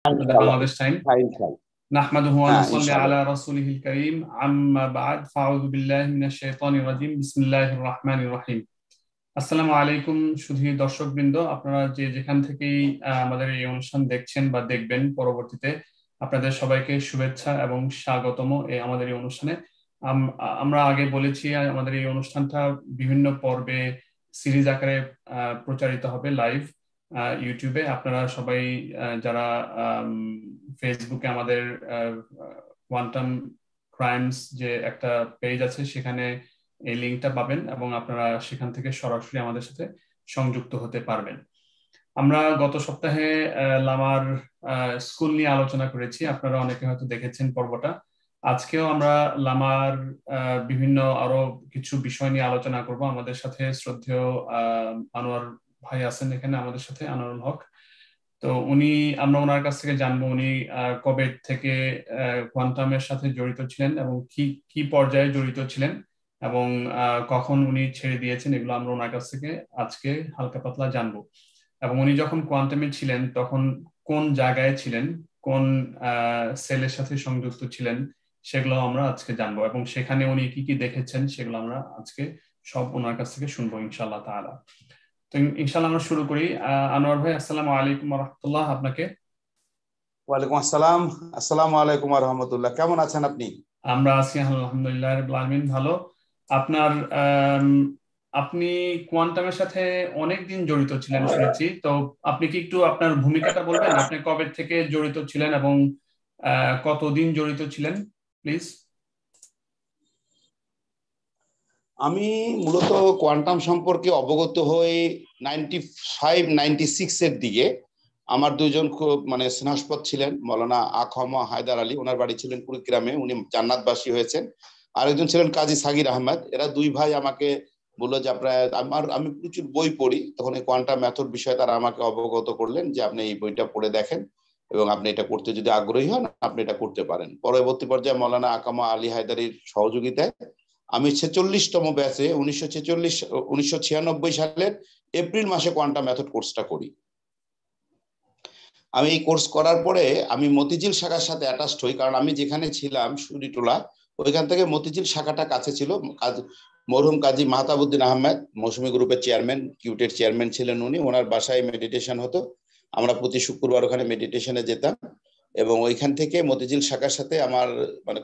আমাদের বাংলাদেশ টাইম। নাহমাদুহু ওয়া নুসাল্লি আলা রাসূলিহিল কারীম, আম্মা বা'দ, ফাআউযু বিল্লাহি মিনাশ শাইতানির রাজীম, বিসমিল্লাহির রহমানির রহিম। আসসালামু আলাইকুম সুধী দর্শকবৃন্দ, আপনারা যে যেখান থেকেই আমাদের এই অনুষ্ঠান দেখছেন বা দেখবেন পরবর্তীতে, আপনাদের সবাইকে শুভেচ্ছা এবং স্বাগতম আমাদের এই অনুষ্ঠানে। আমরা আগে বলেছি আমাদের এই অনুষ্ঠানটা বিভিন্ন পর্বে সিরিজ আকারে প্রচারিত হবে লাইভ ইউটিউবে। আপনারা সবাই যারা ফেসবুকে আমাদের কোয়ান্টাম ক্রাইমস যে একটা পেজ আছে সেখানে এই লিঙ্কটা পাবেন এবং আপনারা সেখান থেকে সরাসরি আমাদের সাথে সংযুক্ত হতে পারবেন। আমরা গত সপ্তাহে লামার স্কুল নিয়ে আলোচনা করেছি, আপনারা অনেকে হয়তো দেখেছেন পর্বটা। আজকেও আমরা লামার বিভিন্ন আরো কিছু বিষয় নিয়ে আলোচনা করব। আমাদের সাথে শ্রদ্ধেয় আনোয়ার ভাই আছেন এখানে আমাদের সাথে, আনোয়ারুল হক। তো আমরা ওনার কাছ থেকে জানবো উনি কবে থেকে কোয়ান্টামের সাথে জড়িত ছিলেন এবং কি কি পর্যায়ে জড়িত ছিলেন এবং কখন উনি ছেড়ে দিয়েছেন, এগুলো আমরা ওনার কাছ থেকে আজকে হালকা পাতলা জানবো। এবং উনি যখন কোয়ান্টামে ছিলেন তখন কোন জায়গায় ছিলেন, কোন সেলের সাথে সংযুক্ত ছিলেন, সেগুলো আমরা আজকে জানবো এবং সেখানে উনি কি কি দেখেছেন সেগুলো আমরা আজকে সব ওনার কাছ থেকে শুনবো ইনশাআল্লাহ তাআলা। তো ইনশাআল্লাহ আমরা শুরু করি। আনোয়ার ভাই, আসসালামু আলাইকুম ওয়া রাহমাতুল্লাহ। আপনাকে। ওয়ালাইকুম আসসালাম। আসসালামু আলাইকুম ওয়া রাহমাতুল্লাহ। কেমন আছেন আপনি? আমরা আছি আলহামদুলিল্লাহ রাব্বিল আলামিন, ভালো। আপনার আপনি কোয়ান্টামের সাথে অনেকদিন জড়িত ছিলেন শুনেছি, তো আপনি কি একটু আপনার ভূমিকাটা বলবেন, আপনি কবে থেকে জড়িত ছিলেন এবং কতদিন জড়িত ছিলেন প্লিজ? আমি মূলত কোয়ান্টাম সম্পর্কে অবগত হই 95-96 এর দিকে। আমার দুজন খুব স্নেহাস্পদ ছিলেন, মৌলানা আখমা হায়দার আলী, ওনার বাড়ি ছিলেন কুড়িগ্রামে, উনি জান্নাতবাসী হয়েছেন। আরেকজন ছিলেন কাজী সাগির আহমেদ। এরা দুই ভাই আমাকে বললো যে আমি প্রচুর বই পড়ি, তখন এই কোয়ান্টাম মেথড বিষয়ে তারা আমাকে অবগত করলেন যে আপনি এই বইটা পড়ে দেখেন এবং আপনি এটা করতে যদি আগ্রহী হন আপনি এটা করতে পারেন। পরবর্তী পর্যায়ে মৌলানা আকামা আলী হায়দারির সহযোগিতায় আমি 46তম ব্যাচে 1996 সালের এপ্রিল মাসে কোয়ান্টাম মেথড কোর্সটা করি। আমি এই কোর্স করার পরে আমি মতিঝিল শাখার সাথে অ্যাটাচড হই, কারণ আমি যেখানে ছিলাম সুরিটোলা, ওইখান থেকে মতিঝিল শাখাটা কাছে ছিল। মরহুম কাজী মাহতাবউদ্দিন আহমেদ মৌসুমী গ্রুপের চেয়ারম্যান, কিউটের চেয়ারম্যান ছিলেন উনি। ওনার বাসায় মেডিটেশন হতো, আমরা প্রতি শুক্রবার ওখানে মেডিটেশনে যেতাম এবং ওইখান থেকে মতিঝিল শাখার সাথে আমার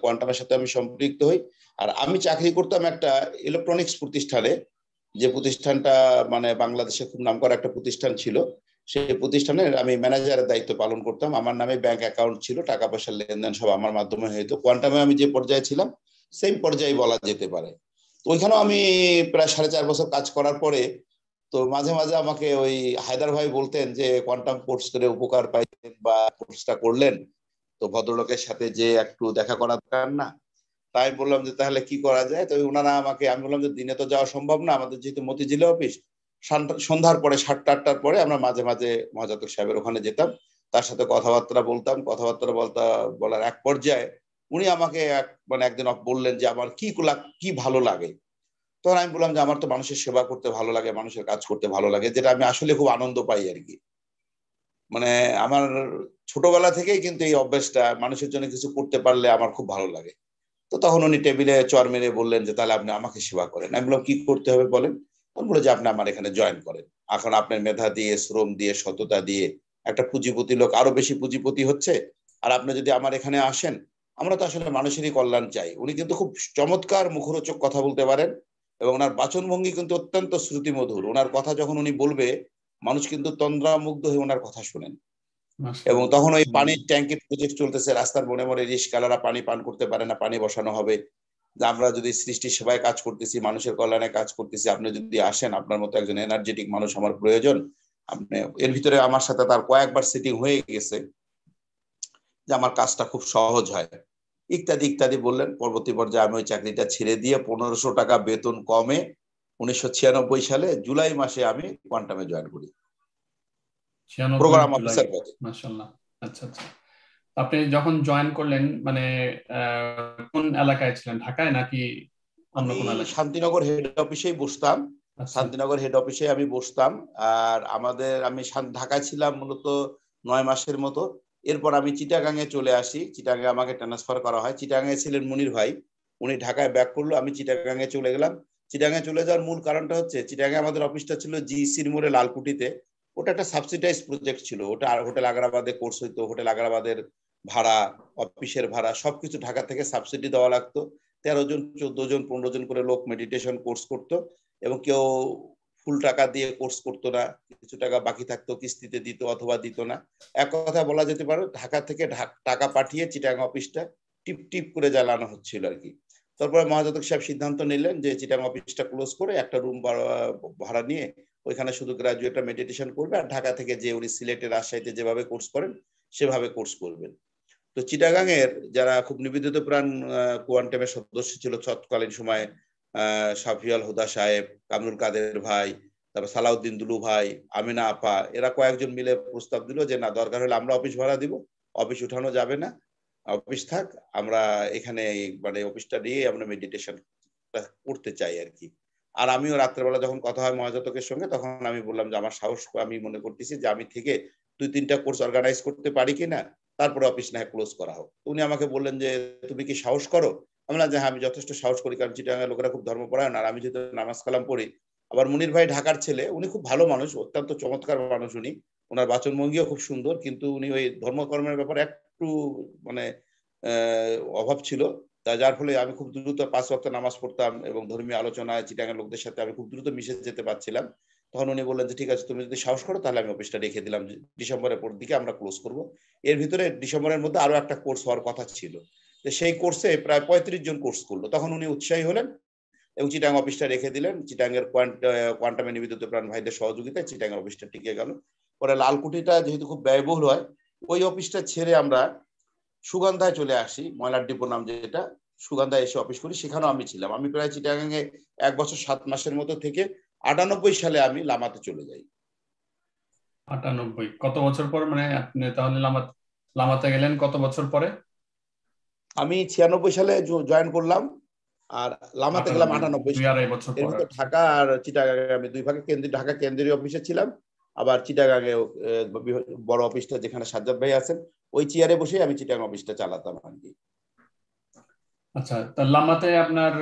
কোয়ান্টামের সাথে আমি সম্পৃক্ত হই। আর আমি চাকরি করতাম একটা ইলেকট্রনিক্স প্রতিষ্ঠানে, যে প্রতিষ্ঠানটা বাংলাদেশে খুব নামকরা একটা প্রতিষ্ঠান ছিল। সেই প্রতিষ্ঠানের আমি ম্যানেজারের দায়িত্ব পালন করতাম। আমার নামে ব্যাংক অ্যাকাউন্ট ছিল, টাকা পয়সার লেনদেন সব আমার মাধ্যমে হইতো। কোয়ান্টামে আমি যে পর্যায়ে ছিলাম সেম পর্যায়ে বলা যেতে পারে। তো ওইখানেও আমি প্রায় 4.5 বছর কাজ করার পরে তো মাঝে মাঝে আমাকে ওই হায়দার ভাই বলতেন যে কোয়ান্টাম কোর্স করে উপকার পাইতেন বা কোর্সটা করলেন, তো ভদ্রলোকের সাথে যে একটু দেখা করা দরকার না? তাই বললাম যে তাহলে কি করা যায়। তো ওনারা আমি বললাম যে দিনে তো যাওয়া সম্ভব না, আমাদের যেহেতু মতিঝিলে অফিস, সন্ধ্যার পরে 7টা-8টার পরে আমরা মাঝে মাঝে মহাজাতক সাহেবের ওখানে যেতাম, তার সাথে কথাবার্তা বলতাম। বলার এক পর্যায়ে উনি আমাকে একদিন বললেন যে আমার কি ভালো লাগে। তখন আমি বললাম যে আমার তো মানুষের সেবা করতে ভালো লাগে, মানুষের কাজ করতে ভালো লাগে, যেটা আমি আসলে খুব আনন্দ পাই আর কি। আমার ছোটবেলা থেকেই কিন্তু এই অভ্যাসটা, মানুষের জন্য কিছু করতে পারলে আমার খুব ভালো লাগে। তো তখন উনি টেবিলে চর মেরে বললেন যে তাহলে আপনি আমাকে সেবা করেন। আমি বললাম কি করতে হবে বলেন। তখন বলে যে আপনি আমার এখানে জয়েন করেন। এখন আপনার মেধা দিয়ে, শ্রম দিয়ে, সততা দিয়ে একটা পুঁজিপতি লোক আরো বেশি পুঁজিপতি হচ্ছে, আর আপনি যদি আমার এখানে আসেন, আমরা তো আসলে মানুষেরই কল্যাণ চাই। উনি কিন্তু খুব চমৎকার মুখরোচক কথা বলতে পারেন এবং ওনার বাচনভঙ্গি কিন্তু অত্যন্ত শ্রুতিমধুর। ওনার কথা যখন উনি বলবে মানুষ কিন্তু তন্দ্রামুগ্ধ হয়ে ওনার কথা শোনেন। এবং তখন ওই পানির ট্যাঙ্কের প্রজেক্ট চলতেছে, রাস্তার মনে মনে রিস্কালারা পানি পান করতে পারে না, পানি বসানো হবে। যে আমরা যদি সৃষ্টির সেবায় কাজ করতেছি, মানুষের কল্যাণে কাজ করতেছি, আপনি যদি আসেন, আপনার মতো একজন এনার্জেটিক মানুষ আমার প্রয়োজন। আপনি এর ভিতরে আমার সাথে তার কয়েকবার সিটিং হয়ে গেছে যে আমার কাজটা খুব সহজ হয়, ইত্যাদি ইত্যাদি বললেন। পরবর্তী পর্যায়ে আমি ওই চাকরিটা ছেড়ে দিয়ে 1500 টাকা বেতন কমে 1996 সালে জুলাই মাসে আমি কোয়ান্টামে জয়েন করি প্রোগ্রাম অফিসার পদে। মাশাআল্লাহ। আচ্ছা আচ্ছা, আপনি যখন জয়েন করলেন কোন এলাকায় ছিলেন, ঢাকায় নাকি অন্য কোন এলাকায়? শান্তিনগর হেড অফিসেই বসতাম। শান্তিনগর হেড অফিসে আমি বসতাম। আর আমি ঢাকায় ছিলাম মূলত 9 মাসের মতো। এরপর আমি চিটাগাঙে চলে আসি, চিটাগাঙে আমাকে ট্রান্সফার করা হয়। চিটাগাঙে ছিলেন মুনির ভাই, উনি ঢাকায় ব্যাক করলো, আমি চিটাগাঙে চলে গেলাম। চিটাগাঙে চলে যাওয়ার মূল কারণটা হচ্ছে চিটাগাঙে আমাদের অফিসটা ছিল জিসির মোড়ে লালকুটিতে। ওটা একটা সাবসিডাইজ প্রজেক্ট ছিল, ওটা হোটেল আগ্রাবাদে কোর্স হইতো, হোটেল আগ্রাবাদের ভাড়া, অফিসের ভাড়া সবকিছু ঢাকা থেকে সাবসিডি দেওয়া লাগতো। 13 জন 14 জন 15 জন করে লোক মেডিটেশন কোর্স করতো, এবং কেউ ফুল টাকা দিয়ে কোর্স করতো না, কিছু টাকা বাকি থাকতো কিস্তিতে দিত অথবা দিত না। এক কথা বলা যেতে পারে ঢাকা থেকে টাকা পাঠিয়ে চিটাগাং অফিসটা টিপ টিপ করে জ্বালানো হচ্ছিল আর কি। তারপরে মহাজাতক সাহেব সিদ্ধান্ত নিলেন যে চিটাগাং অফিসটা ক্লোজ করে একটা রুম ভাড়া নিয়ে ওইখানে শুধু গ্রাজুয়েটরা মেডিটেশন করবে, আর ঢাকা থেকে যে উনি সিলেটে রাজশাহীতে যেভাবে কোর্স করেন সেভাবে কোর্স করবেন। তো চিটাগাং এর যারা খুব নিবেদিত প্রাণ কোয়ান্টামের সদস্য ছিল তৎকালীন সময়ে, শাফিউল হুদা সাহেব, কামরুল কাদের ভাই, তারপর সালাউদ্দিন দুলু ভাই, আমিনা আপা, এরা কয়েকজন মিলে প্রস্তাব দিল যে না, দরকার হলে আমরা অফিস ভাড়া দিব, অফিস উঠানো যাবে না, অফিস থাক, আমরা এখানে মানে অফিসটা নিয়ে আমরা মেডিটেশন করতে চাই আর কি। আর আমিও রাত্রেবেলা যখন কথা হয় মহাজাতকের সঙ্গে, তখন আমি বললাম যে আমার সাহস, আমি মনে করতেছি যে আমি থেকে 2-3টা কোর্স অর্গানাইজ করতে পারি কিনা, তারপরে অফিস না ক্লোজ করা হোক। উনি আমাকে বললেন যে তুমি কি সাহস করো? আমি বললাম যে হ্যাঁ, আমি যথেষ্ট সাহস করি, কারণ চিটাগাংয়ের লোকেরা খুব ধর্মপরায়ণ, আর আমি যেহেতু নামাজ কালাম পড়ি। আবার মুনির ভাই ঢাকার ছেলে, উনি খুব ভালো মানুষ, অত্যন্ত চমৎকার মানুষ উনি, ওনার বাচনভঙ্গিও খুব সুন্দর, কিন্তু উনি ওই ধর্মকর্মের ব্যাপারে একটু মানে অভাব ছিল। যার ফলে আমি খুব দ্রুত 5 ওয়াক্ত নামাজ পড়তাম এবং ধর্মীয় আলোচনায় চিটাগাংয়ের লোকদের সাথে আমি খুব দ্রুত মিশে যেতে পারছিলাম। তখন উনি বললেন যে ঠিক আছে, তুমি যদি সাহস করো তাহলে আমি অফিসটা রেখে দিলাম, ডিসেম্বরের পর দিকে আমরা ক্লোজ করব। এর ভিতরে ডিসেম্বরের মধ্যে আরো একটা কোর্স হওয়ার কথা ছিল, তো সেই কোর্সে প্রায় 35 জন কোর্স করলো। তখন উনি উৎসাহী হলেন এবং চিটাগাং অফিসটা রেখে দিলেন। চিটাগাংয়ের কোয়ান্টামে নিবেদিত প্রাণ ভাইদের সহযোগিতায় চিটাগাং অফিসটা টিকে গেল। পরে লালকুঠিটা যেহেতু খুব ব্যয়বহুল হয়, ওই অফিসটা ছেড়ে আমরা সুগন্ধায় চলে আসি, ময়লার ডিপো নাম যেটা, সুগন্ধায় এসে অফিস করি, সেখানেও আমি ছিলাম। আমি প্রায় চিটাগাংয়ে 1 বছর 7 মাসের মতো থেকে 98 সালে আমি লামাতে চলে যাই। 98 কত বছর পর, মানে আপনি তাহলে লামাতে গেলেন কত বছর পরে? আমি 96 সালে জয়েন করলাম, আর লামাতে গেলাম 98 সালে। 2-2.5 বছর এর পর। ভিতরে ঢাকা আর চিটাগাং আমি দুই ভাগে, ঢাকা কেন্দ্রীয় অফিসে ছিলাম, আবার চিটাগাংয়ে বড় অফিসটা যেখানে সাজ্জাদ ভাই আছেন, ওই চেয়ারে বসে আমি চিটাগাং অফিসটা চালাতাম আর কি। আচ্ছা, তা লামাতে আপনার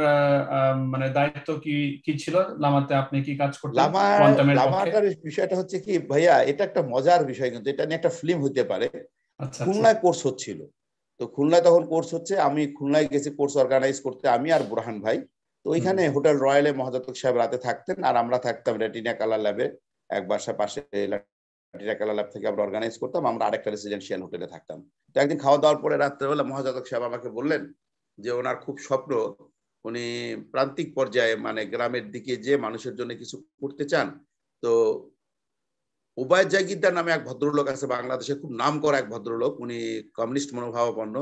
মানে দায়িত্ব কি কি ছিল? লামাতে আপনি কি কাজ করতেন কোয়ান্টামের পক্ষে? লামাটার বিষয়টা হচ্ছে কি ভাইয়া, এটা একটা মজার বিষয়, কিন্তু এটা নিয়ে একটা ফিল্ম হতে পারে। আচ্ছা, খুলনায় কোর্স হচ্ছিল, তো খুলনায় তখন কোর্স হচ্ছে, আমি খুলনায় গেছি কোর্স অর্গানাইজ করতে, আমি আর বুরহান ভাই। তো ওইখানে হোটেল রয়্যালে মহাজাতক সাহেব রাতে থাকতেন, আর আমরা থাকতাম রেটিনা কালার ল্যাবে, এক বাসা পাশে রেটিনা কালার ল্যাব থেকে আমরা অর্গানাইজ করতাম, আমরা আরেকটা রেসিডেন্সিয়াল হোটেলে থাকতাম। তো একদিন খাওয়া দাওয়ার পরে রাত্রেবেলা মহাজাতক সাহেব আমাকে বললেন যে ওনার খুব স্বপ্ন, উনি প্রান্তিক পর্যায়ে মানে গ্রামের দিকে যে মানুষের জন্য কিছু করতে চান। তো ওবায়দ জাগিরদার নামে এক ভদ্রলোক আছে বাংলাদেশে, খুব নাম করা এক ভদ্রলোক, উনি কমিউনিস্ট মনোভাবাপন্ন,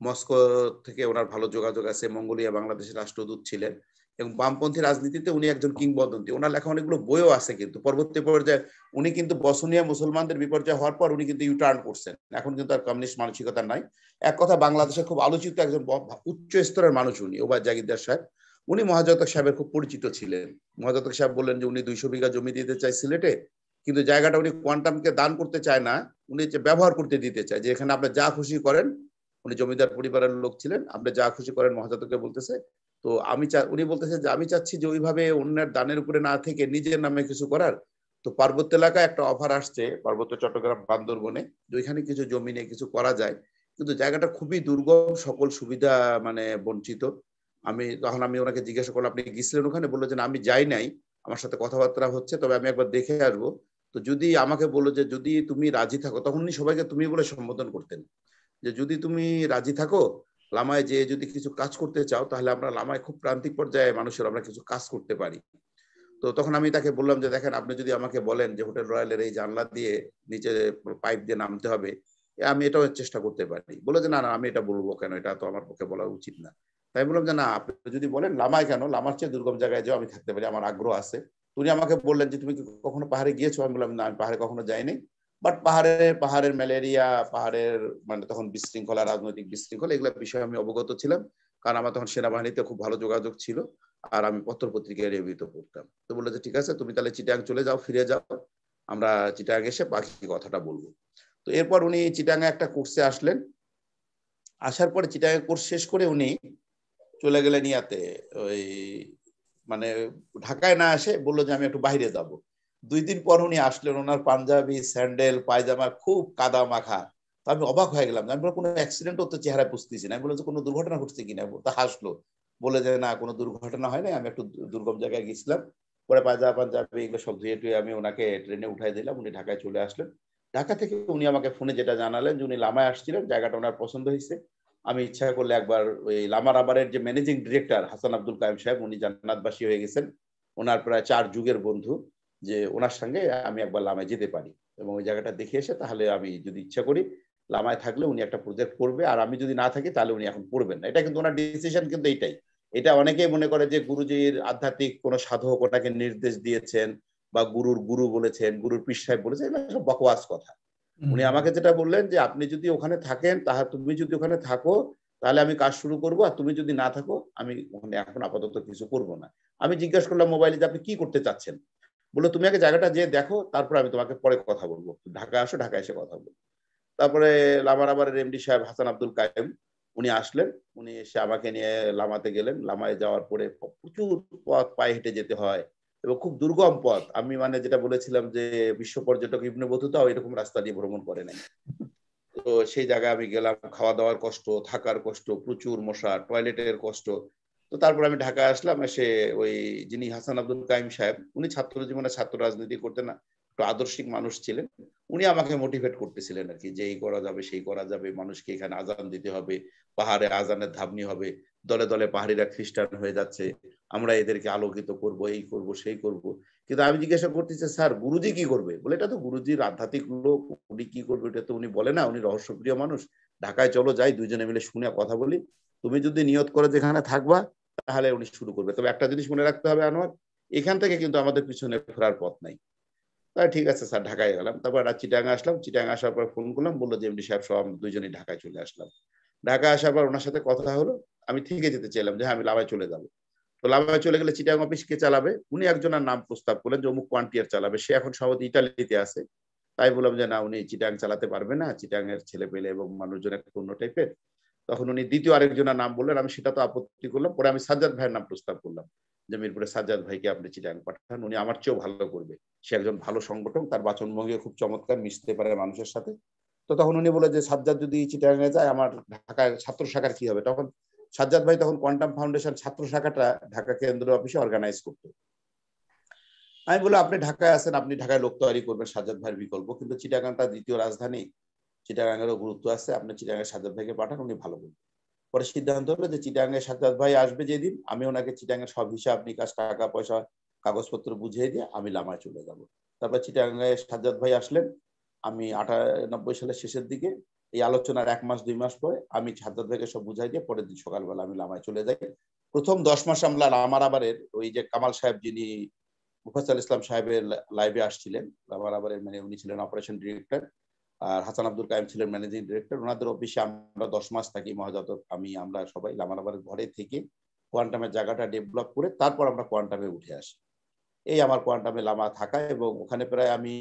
মস্কো থেকে ওনার ভালো যোগাযোগ আছে, মঙ্গোলিয়া বাংলাদেশের রাষ্ট্রদূত ছিলেন, এবং বামপন্থী রাজনীতিতে উনি একজন কিংবদন্তি। ওনার লেখা অনেকগুলো বইও আছে, কিন্তু পরবর্তী পর্যায়ে উনি কিন্তু বসনিয়া মুসলমানদের বিপর্যয় হওয়ার পর উনি কিন্তু ইউটার্ন করছেন, এখন কিন্তু আর কমিউনিস্ট মানসিকতা নাই। এক কথা বাংলাদেশে খুব আলোচিত একজন উচ্চ স্তরের মানুষ উনি, ওবায়দ জাগিরদার সাহেব। উনি মহাজাতক সাহেবের খুব পরিচিত ছিলেন। মহাজাতক সাহেব বললেন যে উনি 200 বিঘা জমি দিতে চাই সিলেটে, কিন্তু জায়গাটা উনি কোয়ান্টামকে দান করতে চায় না, উনি ব্যবহার করতে দিতে চায়, যে এখানে আপনি যা খুশি করেন। উনি জমিদার পরিবারের লোক ছিলেন, আপনি যা খুশি করেন, মহাজাতকে বলতেছে। তো উনি বলতেছে যে আমি চাচ্ছি যে ওইভাবে অন্যের দানের উপরে না থেকে নিজের নামে কিছু করার। তো পার্বত্য এলাকায় একটা অফার আসছে, পার্বত্য চট্টগ্রাম বান্দরবনে, ওইখানে কিছু জমি নিয়ে কিছু করা যায়, কিন্তু জায়গাটা খুবই দুর্গম, সকল সুবিধা মানে বঞ্চিত। আমি ওনাকে জিজ্ঞাসা করলাম আপনি গেছিলেন ওখানে? বললো যে আমি যাই নাই, আমার সাথে কথাবার্তা হচ্ছে, তবে আমি একবার দেখে আসবো। তো যদি আমাকে বললো যে যদি তুমি রাজি থাকো, তখন উনি সবাইকে তুমি বলে সম্বোধন করতেন, যে যদি তুমি রাজি থাকো লামায় যে যদি কিছু কাজ করতে চাও, তাহলে আমরা লামায় খুব প্রান্তিক পর্যায়ে মানুষের আমরা কিছু কাজ করতে পারি। তো তখন আমি তাকে বললাম যে দেখেন, আপনি যদি আমাকে বলেন যে হোটেল রয়্যালের এই জানলা দিয়ে নিচে পাইপ দিয়ে নামতে হবে, আমি এটাও চেষ্টা করতে পারি। বলে যে না না, আমি এটা বলবো কেন, এটা তো আমার পক্ষে বলা উচিত না। তাই বললাম যে না, আপনি যদি বলেন লামায় কেন, লামার চেয়ে দুর্গম জায়গায় যাও, আমি থাকতে পারি, আমার আগ্রহ আছে। উনি আমাকে বললেন যে তুমি কি কখনো পাহাড়ে গিয়েছো? আমি বললাম না, আমি পাহাড়ে কখনো যাইনি, বাট পাহাড়ের ম্যালেরিয়া, পাহাড়ের মানে তখন বিশৃঙ্খলা, রাজনৈতিক বিশৃঙ্খলা, এগুলো বিষয়ে আমি অবগত ছিলাম, কারণ আমার তখন সেনাবাহিনীতে খুব ভালো যোগাযোগ ছিল, আর আমি পত্র পত্রিকায় রিভিউতে পড়তাম। তো বললো যে ঠিক আছে, তুমি তাহলে চিটাগাং চলে যাও, ফিরে যাও, আমরা চিটাগাং এসে বাকি কথাটা বলবো। তো তো এরপর উনি চিটাগাং একটা কোর্সে আসলেন, আসার পরে চিটাগাং কোর্স শেষ করে উনি চলে গেলেন ইয়াতে, ওই মানে ঢাকায় না আসে বললো যে আমি একটু বাইরে যাব। 2 দিন পর উনি আসলেন, ওনার পাঞ্জাবি, স্যান্ডেল, পায়জামা খুব কাদা মাখা। তো আমি অবাক হয়ে গেলাম, আমি কোনো অ্যাক্সিডেন্ট হতে চেহারায় বুঝতেছি না। আমি বললাম যে কোনো দুর্ঘটনা ঘটছে কিনা, তা হাসলো, বলে যে না কোনো দুর্ঘটনা হয় না, আমি একটু দুর্গম জায়গায় গেছিলাম। পরে পায়জামা পাঞ্জাবি এগুলো সব ধুয়ে টুয়ে আমি ওনাকে ট্রেনে উঠাই দিলাম, উনি ঢাকায় চলে আসলেন। ঢাকা থেকে উনি আমাকে ফোনে যেটা জানালেন যে উনি লামায় আসছিলেন, জায়গাটা ওনার পছন্দ হয়েছে, আমি ইচ্ছা করলে একবার ওই লামা রাবারের যে ম্যানেজিং ডিরেক্টর হাসান আব্দুল কাইম সাহেব, উনি জান্নাতবাসী হয়ে গেছেন, ওনার প্রায় 4 যুগের বন্ধু, যে ওনার সঙ্গে আমি একবার লামায় যেতে পারি এবং ওই জায়গাটা দেখে এসে তাহলে আমি যদি ইচ্ছা করি লামায় থাকলে উনি একটা প্রজেক্ট করবে, আর আমি যদি না থাকি তাহলে উনি এখন করবেন না। এটা কিন্তু ওনার ডিসিশন কিন্তু এইটাই। এটা অনেকেই মনে করে যে গুরুজির আধ্যাত্মিক কোন সাধক ওনাকে নির্দেশ দিয়েছেন বা গুরুর গুরু বলেছেন, গুরুর পীর সাহেব বলেছেন, এগুলো সব বকওয়াস কথা। উনি আমাকে যেটা বললেন যে আপনি যদি ওখানে থাকেন, তুমি যদি ওখানে থাকো তাহলে আমি কাজ শুরু করবো, আর তুমি যদি না থাকো আমি ওখানে এখন আপাতত কিছু করবো না। আমি জিজ্ঞাসা করলাম মোবাইলে যে আপনি কি করতে চাচ্ছেন, বললো তুমি আগে জায়গাটা যে দেখো, তারপর আমি তোমাকে পরে কথা বলবো, ঢাকা আসো, ঢাকা এসে কথা বলবো। তারপরে লামার আবার এমডি সাহেব হাসান আব্দুল কাইম উনি আসলেন, উনি এসে আমাকে নিয়ে লামাতে গেলেন। লামায় যাওয়ার পরে প্রচুর পথ পায়ে হেঁটে যেতে হয় এবং খুব দুর্গম পথ। আমি মানে যেটা বলেছিলাম যে বিশ্ব পর্যটক ইবনে বতুতা এরকম রাস্তা দিয়ে ভ্রমণ করে নাই। তো সেই জায়গায় আমি গেলাম, খাওয়া দাওয়ার কষ্ট, থাকার কষ্ট, প্রচুর মশা, টয়লেটের কষ্ট। তো তারপর আমি ঢাকায় আসলাম, এসে ওই যিনি হাসান আব্দুল কাইম সাহেব, উনি ছাত্র জীবনে ছাত্র রাজনীতি করতেন না, একটু আদর্শিক মানুষ ছিলেন, উনি আমাকে মোটিভেট করতেছিলেন আর কি, যে এই করা যাবে সেই করা যাবে, মানুষকে এখানে আজান দিতে হবে, পাহাড়ে আজানের ধাবনি হবে, দলে দলে পাহাড়িরা খ্রিস্টান হয়ে যাচ্ছে, আমরা এদেরকে আলোকিত করব, এই করব সেই করব। কিন্তু আমি জিজ্ঞাসা করতেছি স্যার গুরুজি কি করবে, বলে এটা তো গুরুজির আধ্যাত্মিক লোক, উনি কি করবে এটা তো উনি বলে না, উনি রহস্যপ্রিয় মানুষ, ঢাকায় চলো যাই দুইজনে মিলে শুনে কথা বলি, তুমি যদি নিয়ত করে যেখানে থাকবা তাহলে উনি শুরু করবে। তবে একটা জিনিস মনে রাখতে হবে আনোয়ার, এখান থেকে কিন্তু আমাদের পিছনে ফেরার পথ নাই। তাই ঠিক আছে স্যার, ঢাকায় গেলাম। তারপর চিটাগাং আসলাম, চিটাগাং আসার পর ফোন করলাম, বললো যে এমডি সাহেব সব দুইজনই ঢাকায় চলে আসলাম। ঢাকায় আসার পর ওনার সাথে কথা হলো, আমি থেকে যেতে চাইলাম যে হ্যাঁ আমি লাভায় চলে যাবো। তো লাভায় চলে গেলে চিটাগাং অফিস কে চালাবে, উনি একজনের নাম প্রস্তাব করলেন যে অমুক কোয়ান্টিয়ার চালাবে, সে এখন সম্ভবত ইটালিতে আছে। তাই বললাম যে না, উনি চিটাগাং চালাতে পারবে না, চিটাগাং এর ছেলে পেলে এবং মানুষজন একটা অন্য টাইপের। তখন উনি দ্বিতীয় আরেকজনের নাম বললেন, আমি সেটা তো আপত্তি করলাম। পরে আমি সাজ্জাদ ভাইয়ের নাম প্রস্তাব করলাম যে মিরপুরে সাজ্জাদ ভাইকে আপনি চিটাগাং পাঠান, উনি আমার চেয়েও ভালো করবে, সে একজন ভালো সংগঠক, তার বাচনভঙ্গি খুব চমৎকার, মিশতে পারে মানুষের সাথে। তো তখন উনি বলে যে সাজ্জাদ যদি চিটাগাং এ যায় আমার ঢাকার ছাত্র শাখার কি হবে। তখন সাজ্জাদ ভাই তখন কোয়ান্টাম ফাউন্ডেশন ছাত্র শাখাটা ঢাকা কেন্দ্র অফিসে অর্গানাইজ করতো। আমি বলি আপনি ঢাকায় আছেন, আপনি ঢাকায় লোক তৈরি করবেন, সাজ্জাদ ভাইয়ের বিকল্প, কিন্তু চিটাগাংটা দ্বিতীয় রাজধানী, চিটাগাংয়েরও গুরুত্ব আছে, আপনি চিটাগাংয়ের সাজ্জাদ ভাইকে পাঠান, উনি ভালো করবেন। পরে সিদ্ধান্ত হলো যে চিটাগাংয়ের সাজ্জাদ ভাই আসবে যেদিন, আমি ওনাকে চিটাগাংয়ের সব হিসাব নিকাশ, টাকা পয়সা, কাগজপত্র বুঝিয়ে দিয়ে আমি লামায় চলে যাব। তারপর চিটাগাংয়ের সাজ্জাদ ভাই আসলেন, আমি 98 সালের শেষের দিকে, এই আলোচনার 1 মাস 2 মাস পরে আমি সাজ্জাদ ভাইকে সব বুঝাই দিয়ে পরের দিন সকালবেলা আমি লামায় চলে যাই। প্রথম 10 মাস আমরা লামার আবারের ওই যে কামাল সাহেব যিনি মুফাজ্জল ইসলাম সাহেবের লাইভে আসছিলেন, লামার আবারের মানে উনি ছিলেন অপারেশন ডিরেক্টর, আর হাসান আব্দুল কাইম ছিলেন ম্যানেজিং ডিরেক্টর। ওনাদের অফিসে আমরা 10 মাস থাকি, মহাজাতক আমি, আমরা সবাই লামারাবারের ঘরে থেকে কোয়ান্টামের জায়গাটা ডেভেলপ করে তারপর আমরা কোয়ান্টামে উঠে আসি। এই আমার কোয়ান্টামে লামা থাকা, এবং ওখানে প্রায় আমি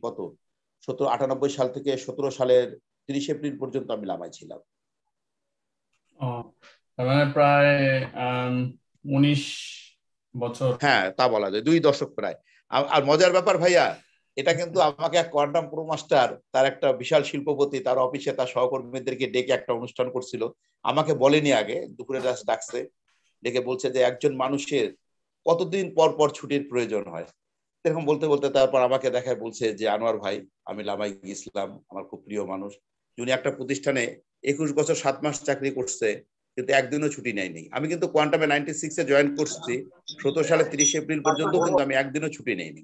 কত 98 সাল থেকে 17 সালের 30 এপ্রিল পর্যন্ত আমি লামায় ছিলাম। মানে প্রায় 19 বছর। হ্যাঁ তা বলা যায়, 2 দশক প্রায়। আর মজার ব্যাপার ভাইয়া, এটা কিন্তু আমাকে এক কোয়ান্টাম প্রো মাস্টার, তার একটা বিশাল শিল্পপতি, তার অফিসে তার সহকর্মীদেরকে ডেকে একটা অনুষ্ঠান করছিল, আমাকে বলেনি আগে, দুপুরে জাস্ট ডাকছে, ডেকে বলছে যে একজন মানুষের কতদিন পর পর ছুটির প্রয়োজন হয়, এরকম বলতে বলতে তারপর আমাকে দেখায় বলছে যে আনোয়ার ভাই, আমি লামায় গিয়েছিলাম, আমার খুব প্রিয় মানুষ, উনি একটা প্রতিষ্ঠানে 21 বছর 7 মাস চাকরি করছে কিন্তু একদিনও ছুটি নেয়নি। আমি কিন্তু কোয়ান্টামে 96 জয়েন করছি, 17 সালে 30 এপ্রিল পর্যন্ত কিন্তু আমি একদিনও ছুটি নেইনি।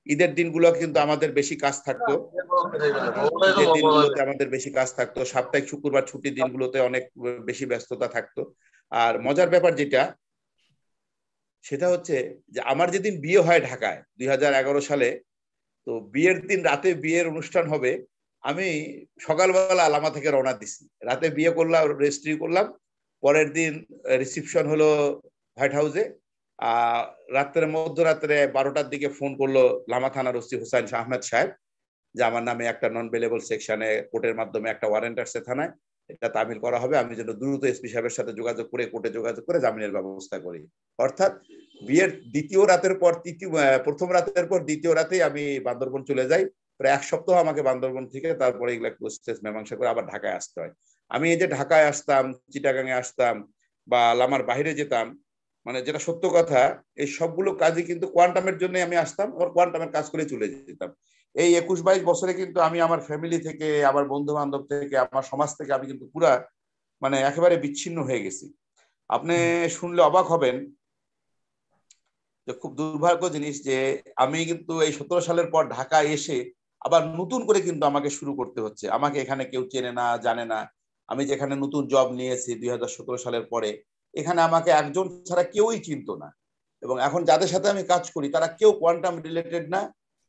ঈদের দিনগুলো কিন্তু আমাদের বেশি কাজ থাকতো, ঈদের দিনগুলোতে আমাদের বেশি কাজ থাকতো, সাপ্তাহিক শুক্রবার ছুটির দিনগুলোতে অনেক বেশি ব্যস্ততা থাকতো। আর মজার ব্যাপার যেটা, সেটা হচ্ছে যে আমার যেদিন বিয়ে হয় ঢাকায় 2011 সালে, তো বিয়ের দিন রাতে বিয়ের অনুষ্ঠান হবে, আমি সকালবেলা লামা থেকে রওনা দিছি, রাতে বিয়ে করলাম, রেজিস্ট্রি করলাম, পরের দিন রিসিপশন হলো হোয়াইট হাউসে। রাত্রের মধ্যরাত্রে 12টার দিকে ফোন করলো লামা থানার ওসি হোসাইন শাহ আহমেদ সাহেব, যে আমার নামে একটা নন বেলেবল সেকশনে কোর্টের মাধ্যমে একটা ওয়ারেন্ট আসছে থানায়, এটা তামিল করা হবে, আমি যেন দ্রুত এসপি সাহেবের সাথে যোগাযোগ করে কোর্টে যোগাযোগ করে জামিনের ব্যবস্থা করি। অর্থাৎ বিয়ের প্রথম রাতের পর দ্বিতীয় রাতেই আমি বান্দরবন চলে যাই। প্রায় 1 সপ্তাহ আমাকে বান্দরবন থেকে তারপরে এগুলা প্রসেস মীমাংসা করে আবার ঢাকায় আসতে হয়। আমি এই যে ঢাকায় আসতাম, চিটাগাঙে আসতাম বা লামার বাইরে যেতাম, মানে যেটা সত্য কথা, এই সবগুলো কাজই কিন্তু কোয়ান্টামের জন্য আমি আসতাম, আর কোয়ান্টামের কাজ করে চলে যেতাম। এই 21-22 বছরে কিন্তু আমি আমার ফ্যামিলি থেকে, আমার বন্ধু বান্ধব থেকে, আমার সমাজ থেকে আমি কিন্তু পুরা মানে একেবারে বিচ্ছিন্ন হয়ে গেছি। আপনি শুনলে অবাক হবেন যে খুব দুর্ভাগ্য জিনিস যে আমি কিন্তু এই 17 সালের পর ঢাকায় এসে আবার নতুন করে কিন্তু আমাকে শুরু করতে হচ্ছে। আমাকে এখানে কেউ চেনে না, জানে না। আমি যেখানে নতুন জব নিয়েছি 2017 সালের পরে, এখানে আমাকে একজন ছাড়া কেউই চিনতো না। এবং এখন যাদের সাথে আমি কাজ করি তারা কেউ কোয়ান্টাম রিলেটেড না,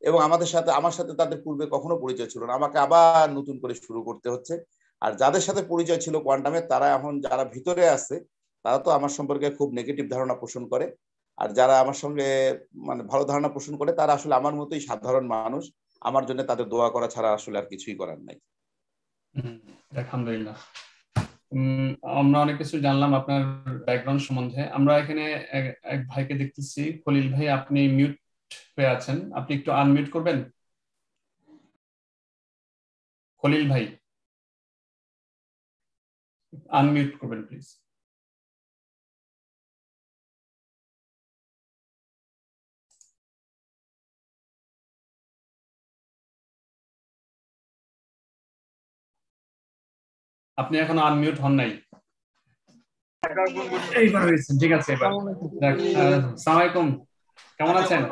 এবং আমার সাথে তাদের পূর্বে কখনো পরিচয় ছিল না। আমাকে আবার নতুন করে শুরু করতে হচ্ছে। আর যাদের সাথে পরিচয় ছিল কোয়ান্টামের, তারা এখন যারা ভিতরে আছে তারা তো আমার সম্পর্কে খুব নেগেটিভ ধারণা পোষণ করে। আর যারা আমার সঙ্গে মানে ভালো ধারণা পোষণ করে তারা আসলে আমার মতোই সাধারণ মানুষ। আমার জন্য তাদের দোয়া করা ছাড়া আসলে আর কিছুই করার নাই। আলহামদুলিল্লাহ। আমরা অনেক কিছু জানলাম আপনার ব্যাকগ্রাউন্ড সম্বন্ধে। আমরা এখানে এক ভাইকে দেখতেছি, খলিল ভাই, আপনি মিউট হয়ে আছেন, আপনি একটু আনমিউট করবেন। খলিল ভাই আনমিউট করবেন প্লিজ। আপনি এখনো আনমিউট হন নাই। এইবার হয়েছে, ঠিক আছে। এবার আসসালামু আলাইকুম, কেমন আছেন?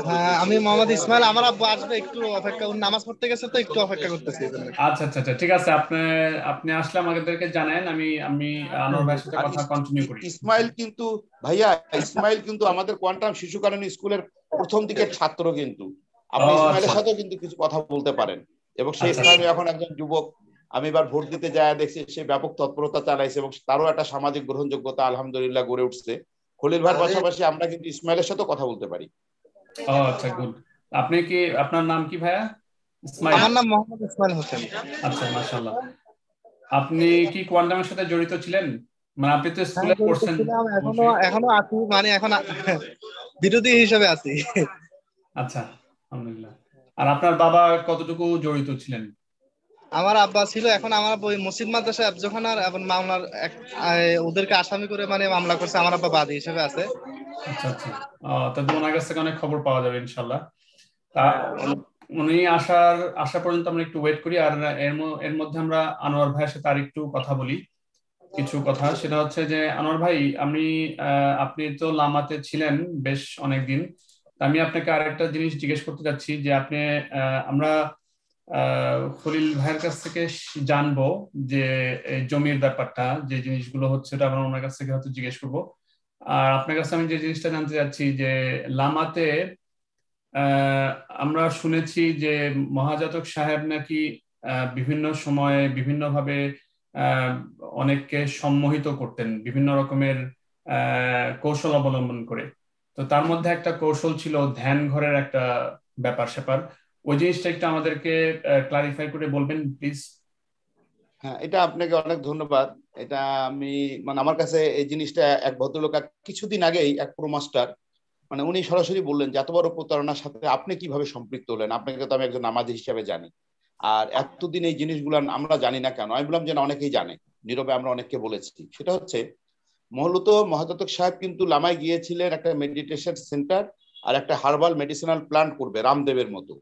হ্যাঁ, আমি মোহাম্মদ ইসমাইল। আমার আব্বু আসবে, একটু অপেক্ষা, নামাজ পড়তে গেছে তো একটু অপেক্ষা করতেছি। আচ্ছা আচ্ছা আচ্ছা, ঠিক আছে। আপনি আসলে আমাদেরকে জানেন, আমি আনোয়ার ভাইয়ের সাথে কথা কন্টিনিউ করি। ইসমাইল কিন্তু ভাইয়া, ইসমাইল কিন্তু আমাদের কোয়ান্টাম শিশু কাননী স্কুলের প্রথম দিকের ছাত্র, কিন্তু আপনি ইসমাইলের সাথেও কিন্তু কিছু কথা বলতে পারেন। এবং সেই স্থানীয় এখন একজন যুবক, আমি এবার ভোট দিতে যায় দেখছি সে ব্যাপক তৎপরতা চালাইছে এবং তারও একটা সামাজিক গ্রহণযোগ্যতা আলহামদুলিল্লাহ গড়ে উঠছে। খলিল ভাইয়ের পাশাপাশি আমরা কিন্তু ইসমাইলের সাথেও কথা বলতে পারি। আচ্ছা, গুড। আপনার নাম কি ভাইয়া? ইসমাইল। আমার নাম মোহাম্মদ ইসমাইল হোসেন। আচ্ছা, মাশাআল্লাহ। আপনি কি কোয়ান্টামের সাথে জড়িত ছিলেন? মানে আপনি তো স্কুলে পড়ছেন। এখনো আছি, মানে এখন বিরোধী হিসেবে আছি। আচ্ছা, আলহামদুলিল্লাহ। আর আপনার বাবা কতটুকু জড়িত ছিলেন? আমার আব্বা ছিল, এখন আমার ওই মসজিদ মাদ্রাসা যখন আর মামলার ওদেরকে আসামি করে মানে মামলা করছে, আমার আব্বা বাদী হিসেবে আছে। আচ্ছা আচ্ছা, তাহলে ওনার কাছ থেকে অনেক খবর পাওয়া যাবে ইনশাআল্লাহ। উনি আসা পর্যন্ত আমরা একটু ওয়েট করি। আর এর মধ্যে আমরা আনোয়ার ভাইয়ের সাথে আর একটু কথা বলি, কিছু কথা। সেটা হচ্ছে যে আনোয়ার ভাই, আপনি তো লামাতে ছিলেন বেশ অনেকদিন। আমি আপনাকে আরেকটা জিনিস জিজ্ঞেস করতে চাচ্ছি যে আমরা খলিল ভাইয়ের কাছ থেকে জানবো যে জমির ব্যাপারটা, যে জিনিসগুলো হচ্ছে ওটা আমরা ওনার কাছ থেকে হয়তো জিজ্ঞেস করবো। আর আপনার কাছে আমি যে জিনিসটা জানতে চাচ্ছি যে লামাতে আমরা শুনেছি যে মহাজাতক সাহেব নাকি বিভিন্ন সময়ে বিভিন্নভাবে অনেককে সম্মোহিত করতেন বিভিন্ন রকমের কৌশল অবলম্বন করে। তো তার মধ্যে একটা কৌশল ছিল ধ্যান ঘরের একটা ব্যাপার স্যাপার। ওই জিনিসটা একটু আমাদেরকে ক্লারিফাই করে বলবেন প্লিজ। হ্যাঁ, এটা আপনাকে অনেক ধন্যবাদ। এটা আমি মানে আমার কাছে এই জিনিসটা এক ভদ্রলোক কিছুদিন আগেই এক প্রোমাস্টার মানে উনি সরাসরি বললেন যে এত বড় প্রতারণার সাথে আপনি কিভাবে সম্পৃক্ত হলেন। আপনাকে তো আমি একজন নামাজি হিসাবে জানি, আর এতদিন এই জিনিসগুলো আমরা জানি না কেন। আমি বললাম যে না, অনেকেই জানে, নীরবে আমরা অনেককে বলেছি। সেটা হচ্ছে মূলত মহাজাতক সাহেব কিন্তু লামায় গিয়েছিলেন একটা মেডিটেশন সেন্টার আর একটা হার্বাল মেডিসিনাল প্লান্ট করবে রামদেবের মতো।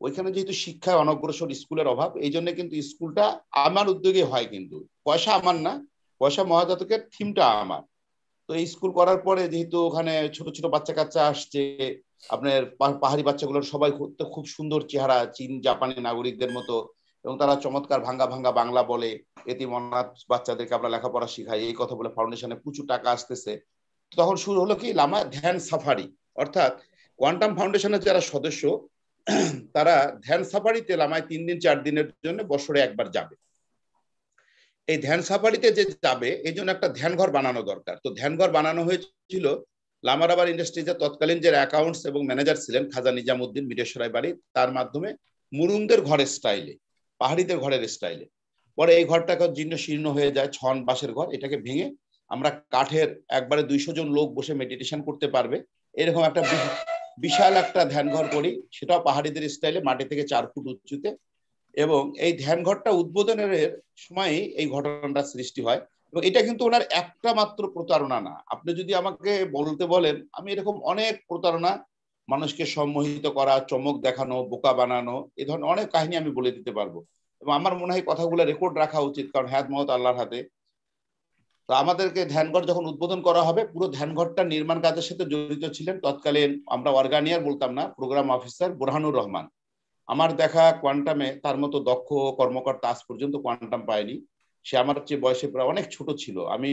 ওইখানে যেহেতু শিক্ষায় অনগ্রসর, স্কুলের অভাব, এই জন্য কিন্তু স্কুলটা আমার উদ্যোগে হয়, কিন্তু পয়সা আমার না, পয়সা মহাজাতকের, থিমটা আমার। তো এই স্কুল করার পরে যেহেতু ওখানে ছোট ছোট বাচ্চা কাচ্চা আসছে, আপনার পাহাড়ি বাচ্চাগুলোর সবাই খুব সুন্দর চেহারা, চীন জাপানি নাগরিকদের মতো, এবং তারা চমৎকার ভাঙ্গা ভাঙ্গা বাংলা বলে। এতিম অনাথ বাচ্চাদেরকে আমরা লেখাপড়া শিখাই, এই কথা বলে ফাউন্ডেশনে প্রচুর টাকা আসতেছে। তখন শুরু হলো কি লামা ধ্যান সাফারি, অর্থাৎ কোয়ান্টাম ফাউন্ডেশনের যারা সদস্য তারা ধ্যান সাফারিতে লামায় 3 দিন 4 দিনের জন্য বছরে একবার যাবে। এই ধ্যান সাফারিতে যে যাবে এই জন্য একটা ধ্যান ঘর বানানো দরকার। তো ধ্যান ঘর বানানো হয়েছিল লামারাবার ইন্ডাস্ট্রিজের তৎকালীন যে অ্যাকাউন্টস এবং ম্যানেজার ছিলেন খাজা নিজামুদ্দিন মিরেশ্বরাই বাড়ি, তার মাধ্যমে মুরুংদের ঘরের স্টাইলে, পাহাড়িদের ঘরের স্টাইলে। পরে এই ঘরটাকে জীর্ণ শীর্ণ হয়ে যায়, ছন বাঁশের ঘর। এটাকে ভেঙে আমরা কাঠের একবারে 200 জন লোক বসে মেডিটেশন করতে পারবে এরকম একটা বিশাল একটা ধ্যান ঘর করি, সেটাও পাহাড়িদের স্টাইলে, মাটি থেকে 4 ফুট উঁচুতে। এবং এই ধ্যান ঘরটা উদ্বোধনের সময় এই ঘটনাটা সৃষ্টি হয়। এবং এটা কিন্তু ওনার একটা মাত্র প্রতারণা না। আপনি যদি আমাকে বলতে বলেন, আমি এরকম অনেক প্রতারণা, মানুষকে সম্মোহিত করা, চমক দেখানো, বোকা বানানো, এই ধরনের অনেক কাহিনী আমি বলে দিতে পারবো। এবং আমার মনে হয় কথাগুলো রেকর্ড রাখা উচিত, কারণ হায়াত মহত আল্লাহর হাতে। তো আমাদেরকে ধ্যানঘর যখন উদ্বোধন করা হবে, পুরো ধ্যানঘরটা নির্মাণ কাজের সাথে জড়িত ছিলেন তৎকালীন, আমরা অর্গানিয়ার বলতাম না, প্রোগ্রাম অফিসার বুরহানুর রহমান। আমার দেখা কোয়ান্টামে তার মতো দক্ষ কর্মকর্তা আজ পর্যন্ত কোয়ান্টাম পায়নি। সে আমার চেয়ে বয়সে প্রায় অনেক ছোট ছিল। আমি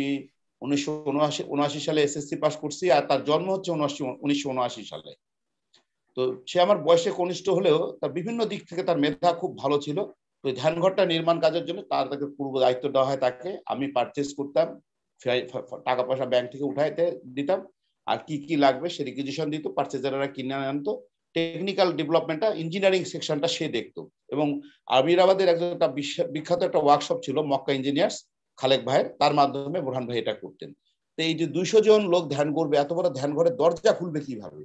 1979 সালে এসএসসি পাস করছি, আর তার জন্ম হচ্ছে 1979 সালে। তো সে আমার বয়সে কনিষ্ঠ হলেও তার বিভিন্ন দিক থেকে তার মেধা খুব ভালো ছিল। তো ধ্যানঘরটা নির্মাণ কাজের জন্য তাকে পূর্ব দায়িত্ব দেওয়া হয় তাকে। আমি পারচেস করতাম, টাকা পয়সা ব্যাংক থেকে উঠাইতে দিতাম, আর কি কি লাগবে সে রিকুইজিশন দিত, পারচেজাররা কিনে আনতো। টেকনিক্যাল ডেভেলপমেন্টটা, ইঞ্জিনিয়ারিং সেকশনটা সে দেখতো। এবং আমিরাবাদের একটা বিখ্যাত একটা ওয়ার্কশপ ছিল মক্কা ইঞ্জিনিয়ার্স, খালেক ভাইয়ের, তার মাধ্যমে বোরহান ভাই এটা করতেন। তো এই যে 200 জন লোক ধ্যান করবে, এত বড় ধ্যান ঘরের দরজা খুলবে কিভাবে?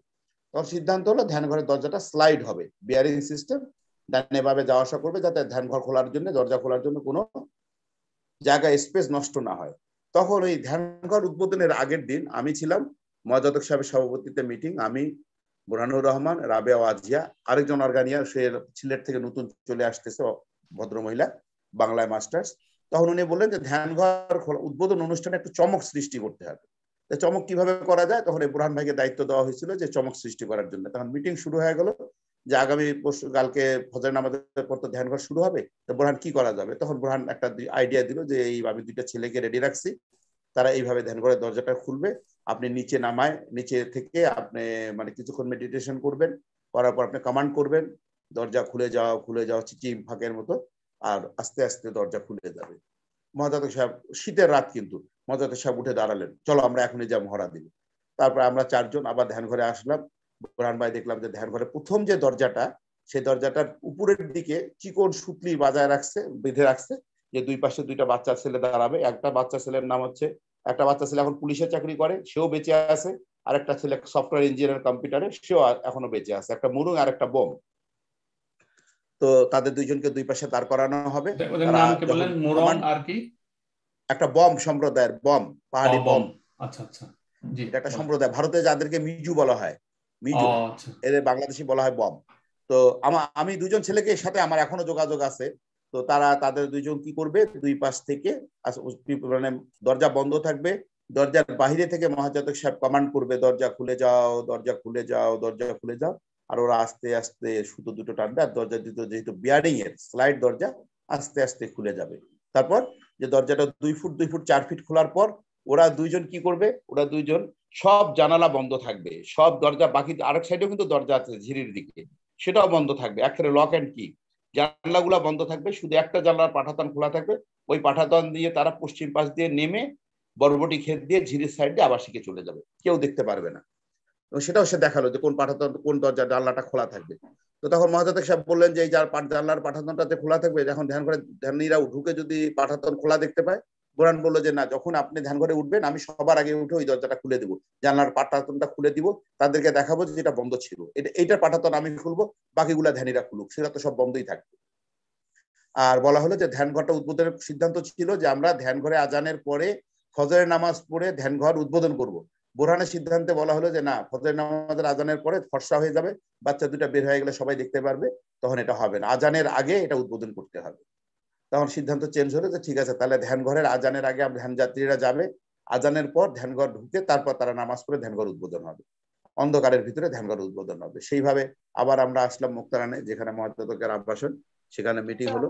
তখন সিদ্ধান্ত হলো ধ্যান ঘরের দরজাটা স্লাইড হবে, বিয়ারিং সিস্টেম, ডানে ভাবে যাওয়া আসা করবে, যাতে ধ্যান ঘর খোলার জন্য, দরজা খোলার জন্য কোনো জায়গায় স্পেস নষ্ট না হয়। তখন ওই ধ্যান ঘর উদ্বোধনের আগের দিন আমি ছিলাম, মজাদক সাহেবের সভাপতিত্বে মিটিং, আমি, বুরহানুর রহমান, রাবেয়া ওয়াজিয়া, আরেকজন অর্গানিয়ার, সে সিলেট থেকে নতুন চলে আসতেছে, ভদ্রমহিলা, বাংলায় মাস্টার্স। তখন উনি বললেন যে ধ্যান ঘর উদ্বোধন অনুষ্ঠানে একটু চমক সৃষ্টি করতে হবে। চমক কিভাবে করা যায়? তখন এই বুরহান ভাইকে দায়িত্ব দেওয়া হয়েছিল যে চমক সৃষ্টি করার জন্য। তখন মিটিং শুরু হয়ে গেল যে আগামী কালকে ফজর নামাজের পর তো ধ্যান ঘর শুরু হবে, তো বুরহান কি করা যাবে? তখন বুরহান একটা আইডিয়া দিল যে এই আমি 2টা ছেলেকে রেডি রাখছি, তারা এইভাবে ধ্যান ঘরের দরজাটা খুলবে, আপনি নিচে নামায়, নিচে থেকে আপনি মানে কিছুক্ষণ মেডিটেশন করবেন, করার পর আপনি কমান্ড করবেন, দরজা খুলে যাও চিচিম ফাঁকের মতো, আর আস্তে আস্তে দরজা খুলে যাবে। মহাজাতক সাহেব, শীতের রাত কিন্তু, মহাজাতক সাহেব উঠে দাঁড়ালেন, চলো আমরা এখনই যাবো মহড়া দিবে। তারপর আমরা 4 জন আবার ধ্যান ঘরে আসলাম। বুরহান ভাই দেখলাম যে ধ্যান ঘরে প্রথম যে দরজাটা, সেই দরজাটার উপরের দিকে চিকন সুতলি বাজায় রাখছে, বেঁধে রাখছে, যে 2 পাশে 2টা বাচ্চা ছেলে দাঁড়াবে। একটা বাচ্চা ছেলের নাম হচ্ছে, একটা বাচ্চা ছেলে এখন পুলিশের চাকরি করে, সেও বেঁচে আছে, আর একটা ছেলে সফটওয়্যার ইঞ্জিনিয়ার কম্পিউটারে, সেও এখনো বেঁচে আছে, একটা মুরুং আর একটা বোম। তো তাদের 2 জনকে 2 পাশে দাঁড় করানো হবে। একটা বম সম্প্রদায়ের, বম, পাহাড়ি বম। আচ্ছা আচ্ছা, এটা একটা সম্প্রদায়, ভারতে যাদেরকে মিজু বলা হয়, মিজু, এদের বাংলাদেশি বলা হয় বম। তো আমি 2 জন ছেলেকে সাথে আমার এখনো যোগাযোগ আছে। তো তাদের 2 জন কি করবে, 2 পাশ থেকে মানে দরজা বন্ধ থাকবে, দরজার বাহিরে থেকে মহাজাতক সাহেব কমান্ড করবে, দরজা খুলে যাও, দরজা খুলে যাও, দরজা খুলে যাও, আর ওরা আস্তে আস্তে সুতো 2টো টানবে, আর দরজা দুটো যেহেতু বিয়ারিং এর স্লাইড দরজা, আস্তে আস্তে খুলে যাবে। তারপর যে দরজাটা 2 ফুট 2 ফুট 4 ফিট খোলার পর ওরা 2 জন কি করবে, ওরা 2 জন সব জানালা বন্ধ থাকবে, সব দরজা, বাকি আরেক সাইডেও কিন্তু দরজা আছে ঝিরির দিকে, সেটাও বন্ধ থাকবে, একেবারে লক অ্যান্ড কি, জানলাগুলো বন্ধ থাকবে, শুধু একটা জানলার পাঠাতন খোলা থাকবে। ওই পাঠাতন দিয়ে তারা পশ্চিম পাশ দিয়ে নেমে বরবটি ক্ষেত দিয়ে ঝিরির সাইড দিয়ে আবাসিকে চলে যাবে, কেউ দেখতে পারবে না। এবং সেটাও সে দেখালো যে কোন পাঠাতন, কোন দরজা জানলাটা খোলা থাকবে। তো তখন মহাজাতক সাহেব বললেন যে এই জানলার পাঠাতনটাতে খোলা থাকবে, যখন ধ্যান ঘরে ধ্যানীরা ঢুকে যদি পাঠাতন খোলা দেখতে পায়, বুরহান বললো যে না, যখন আপনি ধ্যান ঘরে উঠবেন আমি সবার আগে উঠে ওই দরজাটা খুলে দিব, জানলার পাঠাতনটা খুলে দিব, তাদেরকে দেখাবো যে এটা বন্ধ ছিল, এইটার পাঠাতন আমি খুলবো, বাকিগুলা ধ্যানীরা খুলুক, সেটা তো সব বন্ধই থাকবে। আর বলা হলো যে ধ্যান ঘরটা উদ্বোধনের সিদ্ধান্ত ছিল যে আমরা ধ্যান ঘরে আজানের পরে ফজরের নামাজ পড়ে ধ্যান ঘর উদ্বোধন করব। বুরহানের সিদ্ধান্তে বলা হলো যে না, ফজরের নামাজের আজানের পরে ফর্সা হয়ে যাবে, বাচ্চা 2টা বের হয়ে গেলে সবাই দেখতে পারবে, তখন এটা হবে না, আজানের আগে এটা উদ্বোধন করতে হবে। তখন সিদ্ধান্ত চেঞ্জ হলো যে ঠিক আছে, তাহলে ধ্যান ঘরের আজানের আগে ধ্যান যাত্রীরা যাবে, আজানের পর ধ্যান ঘর ঢুকে তারপর তারা নামাজ পড়ে ধ্যান ঘর উদ্বোধন হবে, অন্ধকারের ভিতরে ধ্যান ঘর উদ্বোধন হবে। সেইভাবে আবার আমরা আসলাম মুক্তারানে, যেখানে মহাজাতকের আবাসন, সেখানে মিটিং হলো।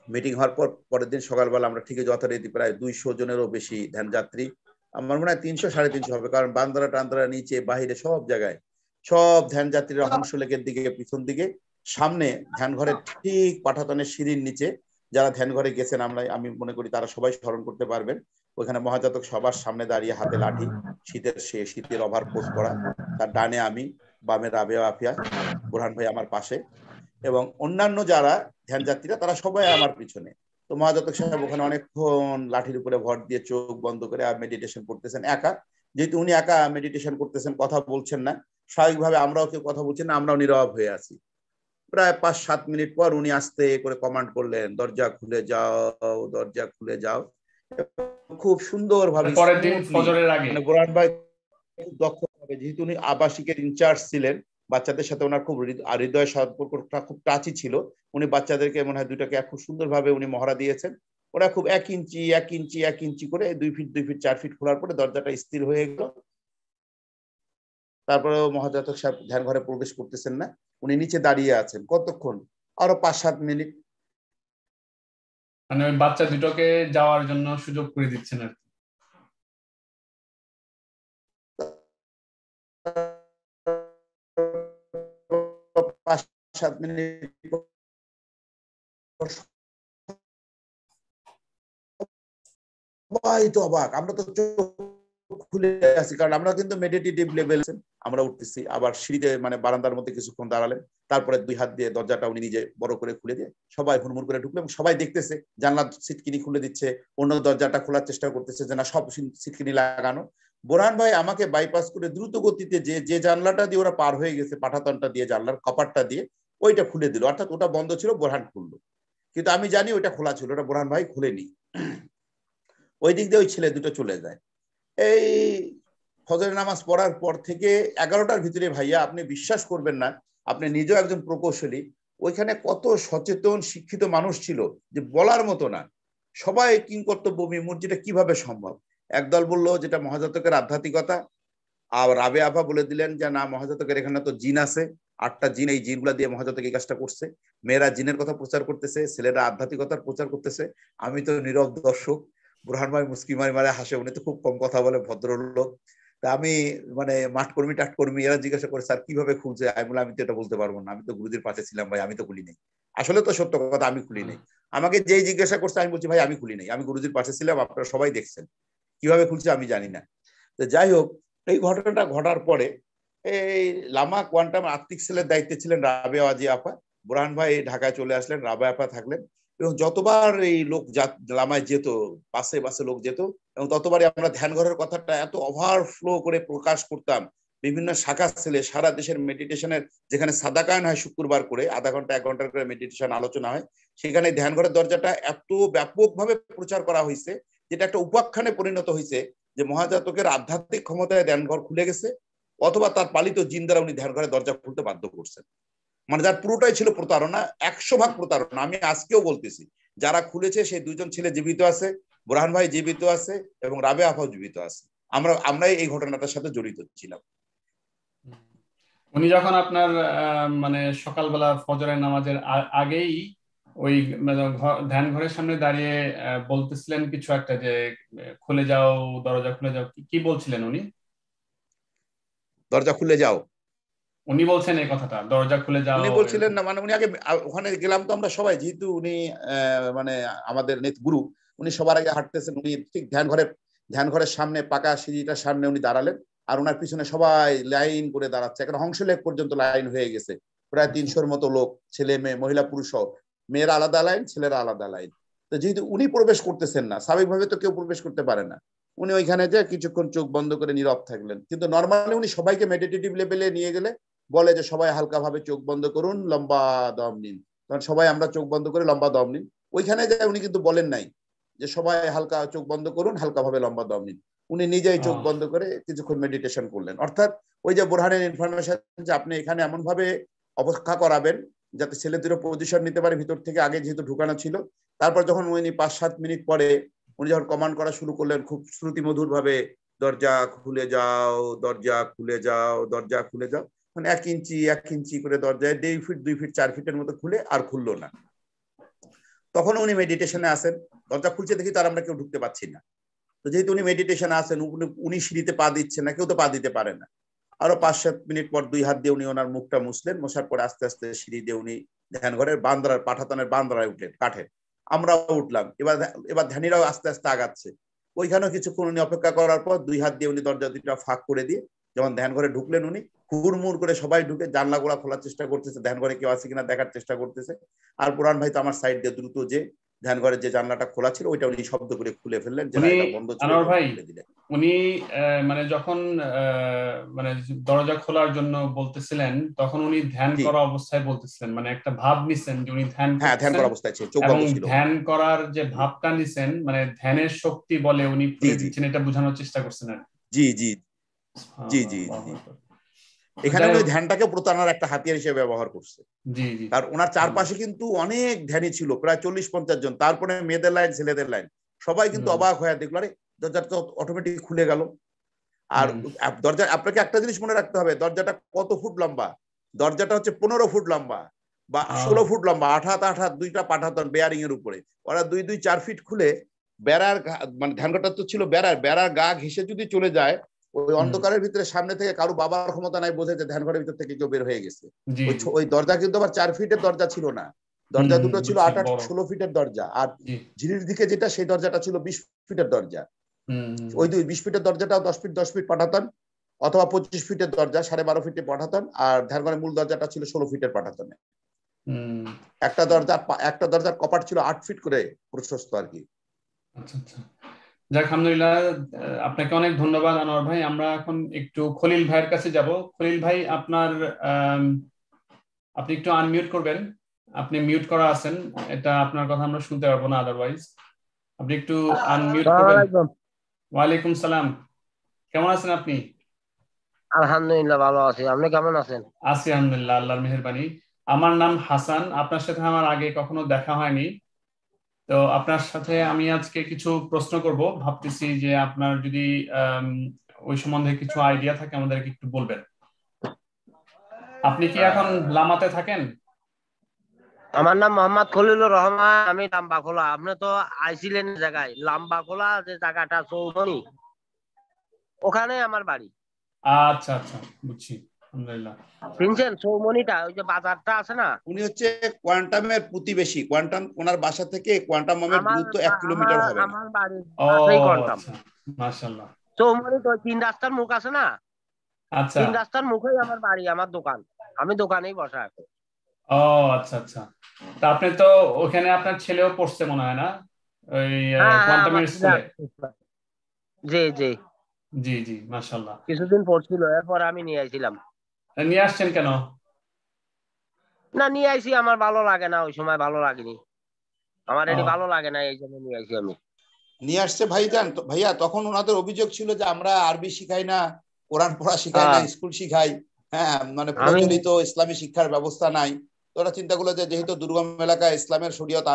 মিটিং হওয়ার পর পরের দিন সকালবেলা আমরা ঠিকই যথারীতি প্রায় 200 জনেরও বেশি ধ্যান যাত্রী, আমার মনে হয় 300 350 হবে, কারণ বান্দারা টান্দারা নিচে বাহিরে সব জায়গায় সব ধ্যান যাত্রীরা হংসলেকের দিকে, পিছন দিকে, সামনে ধ্যান ঘরের ঠিক পাঠাতনের সিঁড়ির নিচে, যারা ধ্যান ঘরে গেছেন আমি মনে করি তারা সবাই স্মরণ করতে পারবেন, ওখানে মহাজাতক সবার সামনে দাঁড়িয়ে, হাতে লাঠি, শীতের ওভার পোস্ট করা, তার ডানে আমি, বামে রাবেয়া আফিয়া, বুরহান ভাই আমার পাশে। এবং অন্যান্য যারা ধ্যান যাত্রীরা তারা সবাই আমার পিছনে। তো মহাজাতক সাহেব ওখানে অনেকক্ষণ লাঠির উপরে ভর দিয়ে চোখ বন্ধ করে মেডিটেশন করতেছেন একা। যেহেতু উনি একা মেডিটেশন করতেছেন, কথা বলছেন না, স্বাভাবিকভাবে আমরাও কেউ কথা বলছি না, আমরাও নীরব হয়ে আছি। প্রায় 5-7 মিনিট পর উনি আস্তে করে কমান্ড করলেন, দরজা খুলে যাও, দরজা খুলে যাও। খুব সুন্দর ভাবে পরের দিন ফজরের আগে মানে বোরহান ভাই খুব দক্ষ ভাবে, যেহেতু উনি আবাসিকের ইনচার্জ ছিলেন, বাচ্চাদের সাথে ওনার খুব হৃদয় সম্পর্কটা খুব টাচি ছিল। উনি বাচ্চাদেরকে মনে হয় দুইটাকে খুব সুন্দরভাবে উনি মহড়া দিয়েছেন। ওরা খুব 1 ইঞ্চি 1 ইঞ্চি 1 ইঞ্চি করে 2 ফিট 2 ফিট 4 ফিট খোলার পরে দরজাটা স্থির হয়ে গেল। তারপরে মহাজাতক সাহেব ধ্যান ঘরে প্রবেশ করতেছেন না, উনি নিচে দাঁড়িয়ে আছেন। কতক্ষণ? আরো 5-7 মিনিট। মানে ওই বাচ্চা দুটোকে যাওয়ার জন্য সুযোগ করে দিচ্ছেন আর কি। 5-7 মিনিট সবাই তো অবাক, আমরা তো চোখ খুলে আছি, কারণ আমরা কিন্তু মেডিটেটিভ লেভেল আমরা উঠতেছি। আবার সিঁড়িতে মানে বারান্দার মধ্যে কিছুক্ষণ দাঁড়ালেন, তারপরে 2 হাত দিয়ে দরজাটা উনি নিজে বড় করে খুলে দিয়ে সবাই হুড়মুড় করে ঢুকলো, এবং সবাই দেখতেছে। জানলা সিটকিনি খুলে দিচ্ছে, অন্য দরজাটা খোলার চেষ্টা করতেছে যে না সব সিটকিনি লাগানো। বোরহান ভাই আমাকে বাইপাস করে দ্রুত গতিতে যে জানলাটা দিয়ে ওরা পার হয়ে গেছে, পাঠাতনটা দিয়ে, জানলার কপারটা দিয়ে ওইটা খুলে দিল। অর্থাৎ ওটা বন্ধ ছিল, বোরহান খুললো। কিন্তু আমি জানি ওইটা খোলা ছিল, ওটা বোরহান ভাই খুলেনি। ওই দিক দিয়ে ওই ছেলে দুটো চলে যায়। এই ফজরের নামাজ পড়ার পর থেকে 11টার ভিতরে ভাইয়া আপনি বিশ্বাস করবেন না, আপনি নিজেও একজন প্রকৌশলী, ওইখানে কত সচেতন শিক্ষিত মানুষ ছিল যে বলার মতো না। সবাই কিংকর্তব্য বিমূঢ়, যেটা কিভাবে সম্ভব। একদল বললো যেটা মহাজাতকের আধ্যাত্মিকতা, আর রাবে আপা বলে দিলেন যে না মহাজাতকের এখানে তো জিন আছে, 8টা জিন, এই জিনগুলা দিয়ে মহাজাতক এই কাজটা করছে। মেয়েরা জিনের কথা প্রচার করতেছে, ছেলেরা আধ্যাত্মিকতার প্রচার করতেছে। আমি তো নীরব দর্শক। বুরহান ভাই মুস্কি মারি মারে হাসে, উনি তো খুব কম কথা বলে, ভদ্রলোক। তা আমি মানে মাঠকর্মী টাটকর্মী এরা জিজ্ঞাসা করে স্যার কিভাবে খুলছে, আমি বললাম আমি তো এটা বলতে পারবো না, আমি তো গুরুদের পাশে ছিলাম ভাই, আমি তো খুলি নাই। আসলে তো সত্য কথা, আমি খুলি নাই। আমাকে যেই জিজ্ঞাসা করছে আমি বলছি ভাই আমি খুলি নাই, আমি গুরুজির পাশে ছিলাম, আপনারা সবাই দেখছেন, কিভাবে খুলছে আমি জানি না। তো যাই হোক, এই ঘটনাটা ঘটার পরে এই লামা কোয়ান্টাম আত্মিক সেলের দায়িত্বে ছিলেন রাবেয়া আজি আপা। বুরহান ভাই ঢাকায় চলে আসলেন, রাবেয়া আপা থাকলেন, এবং যতবার এই লোক লামায় যেত, বাসে বাসে লোক যেত, এবং ততবারই আমরা ধ্যান ঘরের কথাটা এত ওভারফ্লো করে প্রকাশ করতাম। বিভিন্ন শাখা ছেলে সারা দেশের মেডিটেশনের, যেখানে সাদাকায়ন হয় শুক্রবার করে, আধা ঘন্টা 1 ঘন্টার করে মেডিটেশন আলোচনা হয়, সেখানে ধ্যান ঘরের দরজাটা এত ব্যাপকভাবে প্রচার করা হয়েছে, যেটা একটা উপাখ্যানে পরিণত হয়েছে যে মহাজাতকের আধ্যাত্মিক ক্ষমতায় ধ্যানঘর খুলে গেছে, অথবা তার পালিত জিন দ্বারা উনি ধ্যানঘরের দরজা খুলতে বাধ্য করছেন। মানে যার পুরোটাই ছিল প্রতারণা, 100% প্রতারণা। আমি আজকেও বলতেছি, যারা খুলেছে সেই 2জন ছেলে জীবিত আছে, বুরহান ভাই জীবিত আছে, এবং রাবে আফাও জীবিত আছে। আমরাই এই ঘটনাটার সাথে জড়িত ছিলাম। উনি যখন আপনার মানে সকালবেলা ফজরের নামাজের আগেই ওই ধ্যান ঘরের সামনে দাঁড়িয়ে বলতেছিলেন কিছু একটা, যে খুলে যাও, দরজা খুলে যাও, কি বলছিলেন উনি? দরজা খুলে যাও, উনি বলছেন এই কথাটা, দরজা খুলে যাও? উনি বলছিলেন না, মানে উনি আগে ওখানে গেলাম তো আমরা সবাই, যেহেতু উনি মানে আমাদের গুরু, উনি সবার আগে হাঁটতেছেন। উনি ঠিক ধ্যান ঘরের সামনে পাকা সিঁড়িটার সামনে উনি দাঁড়ালেন, আর ওনার পিছনে সবাই লাইন করে দাঁড়াচ্ছে, এখন হংসলেখ পর্যন্ত লাইন হয়ে গেছে, প্রায় 300-র মতো লোক, ছেলে মেয়ে, মহিলা পুরুষ সহ, মেয়েরা আলাদা লাইন, ছেলেরা আলাদা লাইন। তো যেহেতু উনি প্রবেশ করতেছেন না, স্বাভাবিকভাবে তো কেউ প্রবেশ করতে পারে না, উনি ওইখানে যে কিছুক্ষণ চোখ বন্ধ করে নীরব থাকলেন। কিন্তু নর্মালি উনি সবাইকে মেডিটেটিভ লেভেলে নিয়ে গেলে বলে যে সবাই হালকাভাবে চোখ বন্ধ করুন, লম্বা দম নিন। তখন সবাই আমরা চোখ বন্ধ করে লম্বা দম নিন। ওইখানে যায় উনি কিন্তু বলেন নাই যে সবাই হালকা চোখ বন্ধ করুন, হালকাভাবে লম্বা দম নিন। উনি নিজেই চোখ বন্ধ করে কিছুক্ষণ মেডিটেশন করলেন। অর্থাৎ ওই যে বোরহানের ইনফরমেশন যে আপনি এখানে এমন ভাবে অপেক্ষা করাবেন যাতে ছেলে দুটো পজিশন নিতে পারে ভিতর থেকে, আগে যেহেতু ঢুকানো ছিল। তারপর যখন উনি 5-7 মিনিট পরে উনি যখন কমান্ড করা শুরু করলেন খুব শ্রুতিমধুর ভাবে, দরজা খুলে যাও, দরজা খুলে যাও, দরজা খুলে যাও, মানে 1 ইঞ্চি 1 ইঞ্চি করে দরজায় 2 ফিট 2 ফিট 4 ফিটের মতো খুলে আর খুললো না। তখন উনি মেডিটেশনে আসেন, দরজা খুলছে দেখি তার আমরা কেউ ঢুকতে পারছি না। তো যেহেতু উনি মেডিটেশনে আসেন, উনি সিঁড়িতে পা দিচ্ছেন না, কেউ তো পা দিতে পারে না। আরো 5-7 মিনিট পর 2 হাত দিয়ে উনি ওনার মুখটা মুছলেন, মশার পরে আস্তে আস্তে সিঁড়ি দিয়ে উনি ধ্যান ঘরের বান্দ্রার পাঠাতনের বান্দ্রায় উঠলেন, কাঠের। আমরাও উঠলাম, এবার ধ্যানীরাও আস্তে আস্তে আগাচ্ছে। ওইখানেও কিছুক্ষণ উনি অপেক্ষা করার পর 2 হাত দিয়ে উনি দরজা দুটো ফাঁক করে দিয়ে যেমন ধ্যান ঘরে ঢুকলেন উনি হুড়মুড় করে সবাই ঢুকে জানলাগুলা খোলার চেষ্টা করতেছে, ধ্যান ঘরে কেউ আছে কিনা দেখার চেষ্টা করতেছে। আর পুরান ভাই তো আমার সাইড দিয়ে দ্রুত যে ধ্যান ঘরের যে জানলাটা খোলা ছিল ওইটা উনি শব্দ করে খুলে ফেললেন, যে এটা বন্ধ ছিল আনোয়ার ভাই খুলে দিলেন। উনি মানে যখন মানে দরজা খোলার জন্য বলতেছিলেন তখন উনি ধ্যান করা অবস্থায় বলতেছিলেন, মানে একটা ভাব নিছেন যে উনি ধ্যান হ্যাঁ ধ্যান করতেছেন করা অবস্থায় ছিল, চোখ এবং বন্ধ ছিল। ধ্যান করার যে ভাবটা নিছেন মানে ধ্যানের শক্তি বলে উনি খুলে দিচ্ছেন, এটা বোঝানোর চেষ্টা করছেন আর জি জি জি জি জি। এখানে ওই ধ্যানটাকে প্রতারণার একটা হাতিয়ার হিসেবে ব্যবহার করছে। জি জি। আর ওনার চারপাশে কিন্তু অনেক ধ্যানী ছিল, প্রায় 40-50 জন, তারপরে মেয়েদের লাইন ছেলেদের লাইন, সবাই কিন্তু অবাক হয়ে দেখলো আরে দরজাটা তো অটোমেটিক খুলে গেল। আর দরজা আপনাকে একটা জিনিস মনে রাখতে হবে, দরজাটা কত ফুট লম্বা, দরজাটা হচ্ছে 15 ফুট লম্বা বা 16 ফুট লম্বা, আঠাত দুইটা পাঠাতন বেয়ারিং এর উপরে, ওরা 2-4 ফিট খুলে বেড়ার মানে ধ্যানঘরটা তো ছিল বেড়ার গা ঘেঁষে যদি চলে যায় ওই অন্ধকারের ভিতরে সামনে থেকে কারো বাবার ক্ষমতা নাই বোঝে যে ধ্যানঘরের ভিতর থেকে কেউ বের হয়ে গেছে। ওই দরজা কিন্তু আবার 4 ফিটের দরজা ছিল না, দরজা দুটো ছিল 8-16 ফিটের দরজা, আর ঝিরির দিকে যেটা সেই দরজাটা ছিল 20 ফিটের দরজা। ওই 20 ফিটের দরজাটাও 10 ফিট পাঠাতন, অথবা 25 ফিটের দরজা 12.5 ফিটে পাঠাতন, আর ধ্যানঘরের মূল দরজাটা ছিল 16 ফিটের পাঠাতনে। একটা দরজার কপাট ছিল 8 ফিট করে প্রশস্ত আর কি। আচ্ছা আচ্ছা, যাক আলহামদুলিল্লাহ, আপনাকে অনেক ধন্যবাদ আনোয়ার ভাই। আমরা এখন একটু খলিল ভাইয়ের কাছে যাব। খলিল ভাই আপনি একটু আনমিউট করবেন, আপনি মিউট করা আছেন, এটা আপনার কথা আমরা শুনতে পারবো না আদারওয়াইজ। আপনি একটু আনমিউট করবেন। ওয়ালাইকুম সালাম, কেমন আছেন আপনি? আলহামদুলিল্লাহ ভালো আছি, আপনি কেমন আছেন? আছি আলহামদুলিল্লাহ, আল্লাহর মেহেরবানি। আমার নাম হাসান, আপনার সাথে আমার আগে কখনো দেখা হয়নি, তো আপনার সাথে আমি আজকে কিছু প্রশ্ন করব, ভাবতেছি যে আপনার যদি ওই সম্বন্ধে কিছু আইডিয়া থাকে আমাদেরকে একটু বলবেন। আপনি কি এখন লামাতে থাকেন? আমার নাম মোহাম্মদ খলিলুর রহমান, আমি লাম্বাখোলা। আপনি তো আইছিলেন জায়গায়, লাম্বাখোলা যে জায়গাটা চৌমনি, ওখানে আমার বাড়ি। আচ্ছা আচ্ছা, বুঝছি, আলহামদুলিল্লাহ। শুনছেন চৌমনিটা, ওই যে বাজারটা আছে না? উনি হচ্ছে কোয়ান্টামের প্রতিবেশী, কোয়ান্টাম ওনার বাসা থেকে কোয়ান্টামের দূরত্ব 1 কিলোমিটার হবে না। আমার বাড়ির পাশেই কোয়ান্টাম। মাশাআল্লাহ। চৌমনি তো 3 রাস্তার মুখ আছে না? আচ্ছা, 3 রাস্তার মুখেই আমার বাড়ি, আমার দোকান, আমি দোকানেই বসা আছি। ও আচ্ছা আচ্ছা, তা আপনি তো ওখানে আপনার ছেলেও পড়ছে মনে হয় না, ওই কোয়ান্টামের স্কুলে? জি জি জি জি, মাশাআল্লাহ। কিছুদিন পড়ছিল, এরপর আমি নিয়ে আইছিলাম। নিয়ে আসছেন কেন? না, নিয়ে আইছি, আমার ভালো লাগে না, ওই সময় ভালো লাগেনি আমার, এটি ভালো লাগে না, এই জন্য নিয়ে আইছি আমি। নিয়ে আসছে ভাইয়া, তখন ওনাদের অভিযোগ ছিল যে আমরা আরবি শিখাই না, কোরআন পড়া শিখাই না, স্কুল শিখাই, হ্যাঁ মানে প্রচলিত ইসলামী শিক্ষার ব্যবস্থা নাই। তো ওরা চিন্তা করলো যে যেহেতু দুর্গম এলাকায় ইসলামের শরীয়ত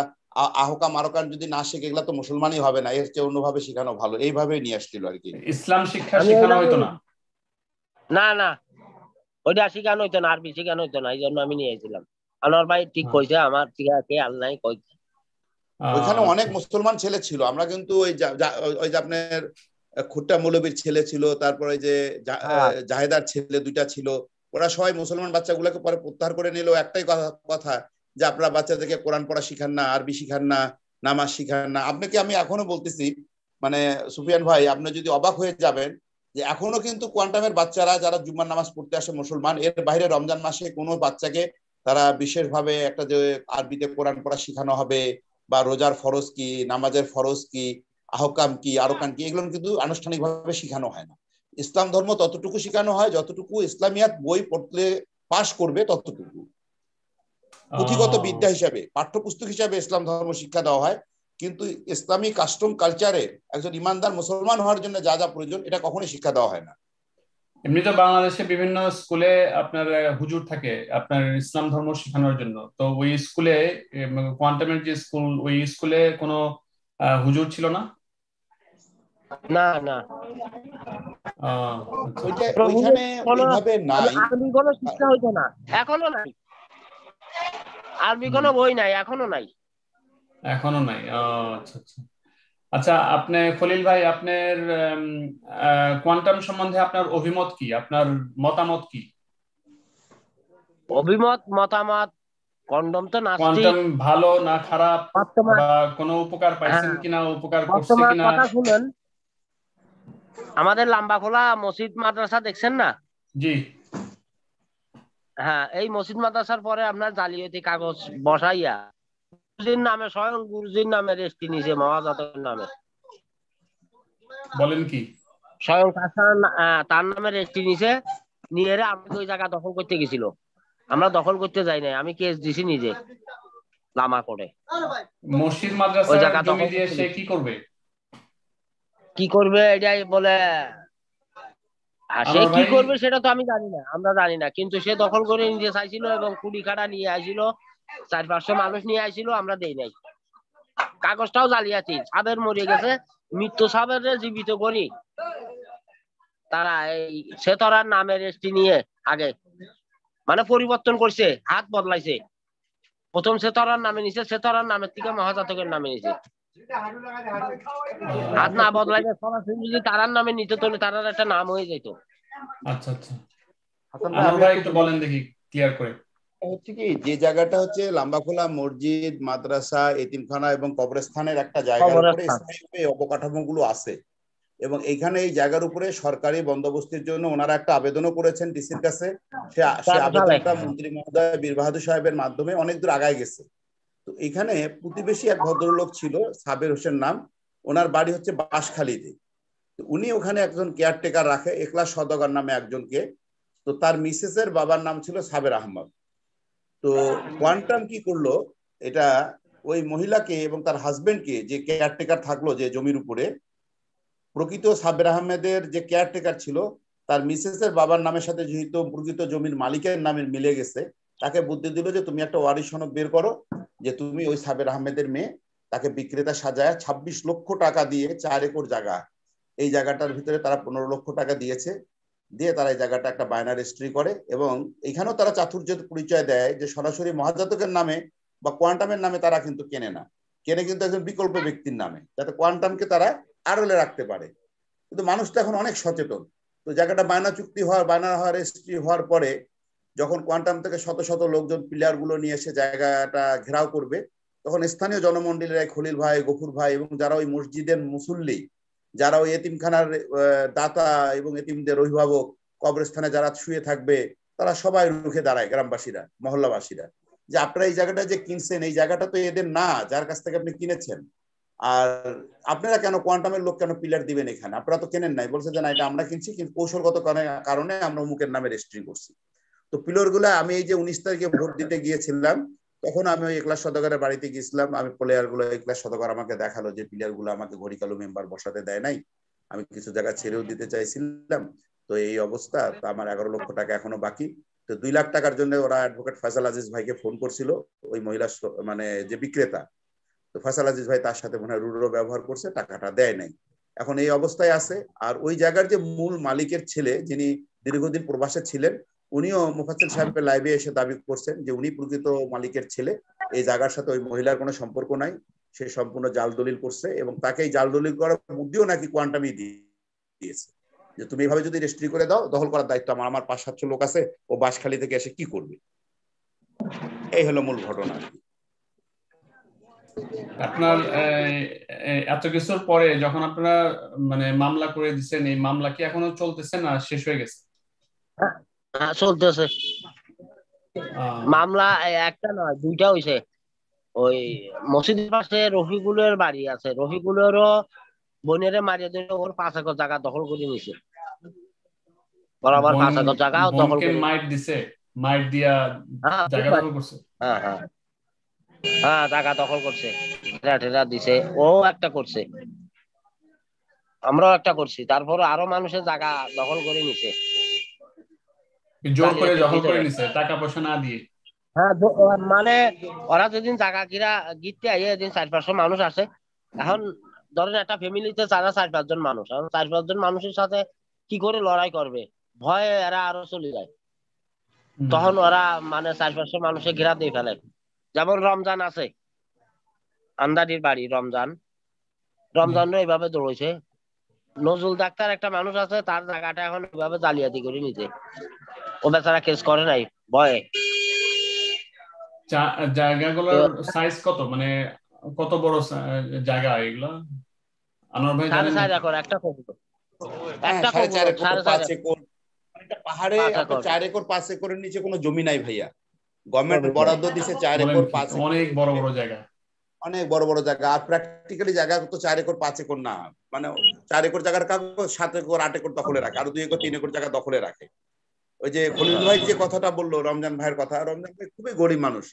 আহকাম আরকান যদি না শিখে এগুলা তো মুসলমানই হবে না, এর চেয়ে অন্যভাবে শেখানো ভালো, এইভাবেই নিয়ে আসছিল আর কি। ইসলাম শিক্ষা শেখানো হইতো না? না না, ওইটা শিখানো হইতো না, আরবি শিখানো হইতো না, এই জন্য আমি নিয়ে আইছিলাম। আনোয়ার ভাই ঠিক কইছে, আমার ঠিক আছে আল্লাহ কইছে। ওইখানে অনেক মুসলমান ছেলে ছিল, আমরা কিন্তু ওই যে আপনার খুট্টা মৌলবীর ছেলে ছিল, তারপর ওই যে জাহেদার ছেলে 2টা ছিল, ওরা সবাই মুসলমান বাচ্চাগুলোকে পরে প্রত্যাহার করে নিল একটাই কথা যে আপনারা বাচ্চাদেরকে কোরআন পড়া শিখান না, আরবি শিখান না, নামাজ শিখান না। আপনাকে আমি এখনো বলতেছি, মানে সুফিয়ান ভাই আপনি যদি অবাক হয়ে যাবেন যে এখনো কিন্তু কোয়ান্টামের বাচ্চারা যারা জুম্মার নামাজ পড়তে আসে মুসলমান, এর বাইরে রমজান মাসে কোনো বাচ্চাকে তারা বিশেষভাবে একটা যে আরবিতে কোরআন পড়া শেখানো হবে বা রোজার ফরজ কি, নামাজের ফরজ কি, আহকাম কি, আরকান কি, এগুলো কিন্তু আনুষ্ঠানিকভাবে শেখানো হয় না। ইসলাম ধর্ম ততটুকু শেখানো হয় যতটুকু ইসলামিয়াত বই পড়লে পাশ করবে ততটুকু, পুঁথিগত বিদ্যা হিসাবে পাঠ্যপুস্তক হিসাবে ইসলাম ধর্ম শিক্ষা দেওয়া হয়, কিন্তু ইসলামী কাস্টম কালচারে একজন ইমানদার মুসলমান হওয়ার জন্য যা যা প্রয়োজন এটা কখনোই শিক্ষা দেওয়া হয় না। এমনি তো বাংলাদেশে বিভিন্ন স্কুলে আপনার হুজুর থাকে আপনার ইসলাম ধর্ম শেখানোর জন্য, তো ওই স্কুলে কোয়ান্টামের যে স্কুল, ওই স্কুলে কোনো হুজুর ছিল না? না না, ওইখানে ওইভাবে নাই, আরবি কোনো শিক্ষা হইতো না, এখনো নাই, আরবি কোনো বই নাই, এখনো নাই। আচ্ছা আচ্ছা। আচ্ছা, আপনি খলিল ভাই আপনার কোয়ান্টাম সম্বন্ধে আপনার অভিমত কি, আপনার মতামত কি? মতামত কন্ডম তো নাস্তিক। কোয়ান্টাম ভালো না খারাপ, বা কোনো উপকার পাইছেন কিনা, উপকার করছে কিনা? কথা শুনেন, আমাদের লাম্বাখোলা মসজিদ মাদ্রাসা দেখছেন না? জি। হ্যাঁ, এই মসজিদ মাদ্রাসার পরে আপনার জালিয়াতি কাগজ বসাইয়া গুরুজির নামে, স্বয়ং গুরুজির নামে রেজিস্ট্রি নিছে, মহাজাতকের নামে। বলেন কি? স্বয়ং তার নামে রেজিস্ট্রি নিছে, নিয়ে আমাকে ওই জায়গা দখল করতে গেছিল। আমরা দখল করতে যাই নাই, আমি কেস দিছি নিজে লামা করে। মসজিদ ওই মাদ্রাসার জায়গা জমি দখল দিয়ে করতে সে গেছি। কি করবে? কি করবে এটাই বলে, আর সে আনোয়ার কি ভাই, করবে সেটা তো আমি জানি না, আমরা জানি না, কিন্তু সে দখল করে নিতে চাইছিল এবং কুড়ি কাটা নিয়ে আসছিল, 400-500 মানুষ নিয়ে আসছিল, আমরা দেই নাই। কাগজটাও জালিয়াতি, সাবের মরে গেছে, মৃত্যু সাবের জীবিত করি তারা এই সেতরার নামের রেজিস্ট্রি নিয়ে আগে মানে পরিবর্তন করছে, হাত বদলাইছে। প্রথম সেতরার নামে নিছে, সেতরার নামের থেকে মহাজাতকের নামে নিছে। হাত না বদলাইলে সরাসরি যদি তারার নামে নিতে, তাহলে তারার একটা নাম হয়ে যেত। আচ্ছা আচ্ছা, হাসান ভাই, আনোয়ার আমি ভাই একটু একটু বলি। বলেন দেখি ক্লিয়ার করে। হচ্ছে কি, যে জায়গাটা হচ্ছে লাম্বাখোলা মসজিদ, মাদ্রাসা, এতিমখানা এবং কবরস্থানের একটা জায়গার উপরে কবরস্থান। স্থায়ীভাবে এই অবকাঠামোগুলো আছে, এবং এইখানে এই জায়গার উপরে সরকারি বন্দোবস্তের জন্য ওনারা একটা আবেদনও করেছেন ডিসির কাছে। সে 13 সালে আবেদনটা মন্ত্রী মহোদয় বীর বাহাদুর সাহেবের মাধ্যমে অনেক দূর আগায় গেছে। তো এখানে প্রতিবেশী এক ভদ্রলোক ছিল, সাবের হোসেন নাম, ওনার বাড়ি হচ্ছে বাঁশখালীতে। তো উনি ওখানে একজন কেয়ারটেকার রাখে, একলা সওদাগর নামে একজনকে। তো তার মিসেসের বাবার নাম ছিল সাবের আহমদ। তো কোয়ান্টাম কি করলো, এটা ওই মহিলাকে এবং তার হাজবেন্ডকে, যে কেয়ারটেকার থাকলো যে জমির উপরে, প্রকৃত সাবের আহমেদের যে কেয়ারটেকার ছিল তার মিসেসের বাবার নামের সাথে যেহেতু প্রকৃত জমির মালিকের নামে মিলে গেছে, তাকে বুদ্ধি দিল যে তুমি একটা ওয়ারিশ সনদ বের করো, যে তুমি ওই সাবের আহমেদের মেয়ে। তাকে বিক্রেতা সাজায় 26 লক্ষ টাকা দিয়ে 4 একর জায়গা, এই জায়গাটার ভিতরে তারা 15 লক্ষ টাকা দিয়েছে। দিয়ে তারা এই জায়গাটা একটা বায়না রেজিস্ট্রি করে, এবং এখানেও তারা চাতুর্যের পরিচয় দেয় যে সরাসরি মহাজাতকের নামে বা কোয়ান্টামের নামে তারা কিন্তু কেনে না, কেনে কিন্তু একজন বিকল্প ব্যক্তির নামে, যাতে কোয়ান্টামকে তারা আড়লে রাখতে পারে। কিন্তু মানুষ তো এখন অনেক সচেতন। তো জায়গাটা বায়না চুক্তি হওয়ার, বায়না হওয়ার রেজিস্ট্রি হওয়ার পরে যখন কোয়ান্টাম থেকে শত শত লোকজন পিলার গুলো নিয়ে এসে জায়গাটা ঘেরাও করবে, তখন স্থানীয় জনমন্ডলীরা খলিল ভাই, গফুর ভাই এবং যারা ওই মসজিদের মুসল্লি, যারা ওই এতিমখানার দাতা এবং এতিমদের অভিভাবক, কবরস্থানে যারা শুয়ে থাকবে, তারা সবাই রুখে দাঁড়ায়, গ্রামবাসীরা, মহল্লাবাসীরা, যে আপনারা এই জায়গাটা যে কিনছেন, এই জায়গাটা তো এদের না, যার কাছ থেকে আপনি কিনেছেন। আর আপনারা কেন, কোয়ান্টামের লোক কেন পিলার দিবেন এখানে? আপনারা তো কেনেন নাই। বলছে যে না, এটা আমরা কিনছি, কিন্তু কৌশলগত কারণে আমরা অমুকের নামে রেজিস্ট্রি করছি। তো পিলার গুলা, আমি এই যে 19 তারিখে ভোট দিতে গিয়েছিলাম, তখন আমি ওই একলাশ সদাগরের বাড়িতে গিয়েছিলাম। আমি প্লেয়ার গুলো, একলাশ সদাগর আমাকে দেখালো যে পিলার গুলো আমাকে ঘড়িকালো মেম্বার বসাতে দেয় নাই, আমি কিছু জায়গা ছেড়েও দিতে চাইছিলাম। তো এই অবস্থা, তো আমার 11 লক্ষ টাকা এখনো বাকি। তো 2 লাখ টাকার জন্য ওরা অ্যাডভোকেট ফয়সাল আজিজ ভাইকে ফোন করছিল, ওই মহিলা মানে যে বিক্রেতা। তো ফয়সাল আজিজ ভাই তার সাথে মনে হয় রূঢ় ব্যবহার করছে, টাকাটা দেয় নাই, এখন এই অবস্থায় আছে। আর ওই জায়গার যে মূল মালিকের ছেলে, যিনি দীর্ঘদিন প্রবাসে ছিলেন, উনিও মুফাজ্জল সাহেবের লাইভে এসে দাবি করছেন যে উনি প্রকৃত মালিকের ছেলে, এই জায়গার সাথে ওই মহিলার কোনো সম্পর্ক নাই, সে সম্পূর্ণ জাল দলিল করছে, এবং তাকে এই জাল দলিল করার বুদ্ধিও নাকি কোয়ান্টামই দিয়েছে, যে তুমি এভাবে যদি রেজিস্ট্রি করে দাও, দখল করার দায়িত্ব আমার, আমার 500-700 লোক আছে, ও বাঁশখালী থেকে এসে কি করবে। এই হলো মূল ঘটনা। আপনার এত কিছুর পরে যখন আপনারা মানে মামলা করে দিচ্ছেন, এই মামলা কি এখনো চলতেছে না শেষ হয়ে গেছে? চলতেছে মামলা, একটা নয়, দুইটা হইছে। ওই মসজিদের পাশে রফিকুলের বাড়ি আছে, রফিকুলেরও বোনেরে মারিয়ে দিলে ওর 5 একর জায়গা দখল করে নিছে, বরাবর 5 একর জায়গা দখল বোনকে করে। মাইট দিছে, মাইট দিয়া জায়গা দখল করছে। হ্যাঁ হ্যাঁ হ্যাঁ, জায়গা দখল করছে, ঠেলা দিছে, ও একটা করছে, আমরাও একটা করছি, তারপর আরো মানুষের জায়গা দখল করে নিছে, জোর করে জালিয়াতির দখল করে ভিতরে। নিছে টাকা পয়সা না দিয়ে। হ্যাঁ, মানে ওরা যেদিন জায়গা কিরা গিরতে আইয়ে, এদিন 400-500 মানুষ আছে। এখন ধরেন একটা ফ্যামিলিতে 4-5 জন মানুষ, এখন 4-5 জন মানুষের সাথে কি করে লড়াই করবে, ভয়ে এরা আরো চলে যায়। তখন ওরা মানে 400-500 মানুষের ঘেরা দিয়ে ফেলে। যেমন রমজান আছে, আন্দারির বাড়ি রমজানও এইভাবে দৌড়েছে। নজরুল ডাক্তার একটা মানুষ আছে, তার জায়গাটা এখন এইভাবে জালিয়াতি করে নিতে, ও বেচারা কেস করে নাই ভয়ে। জায়গাগুলোর সাইজ কত, মানে কত বড় জায়গা এগুলো আনোয়ার ভাই জানেন 4.5 নাকি? একর একটা কবর, হ্যাঁ, একটা 4.5 কবর, একর 5 একর, একটা পাহাড়ে 5 আপনার একর 4 একর 5 একরের নিচে কোনো জমি নাই ভাইয়া। গভর্নমেন্ট জমি নাই। বরাদ্দ দিছে 4 বলেন একর কি, 5 একর, অনেক বড় বড় জায়গা। অনেক বড় বড় জায়গা। আর প্র্যাকটিক্যালি জায়গা তো 4 একর 5 একর না, মানে 4 একর জায়গার কাগজ 7 একর 8 একর দখলে রাখে, আর 2 একর 3 একর জায়গা দখলে রাখে। ওই যে খলিল ভাই যে কথাটা বললো, রমজান ভাইয়ের কথা, রমজান ভাই খুবই গরিব মানুষ।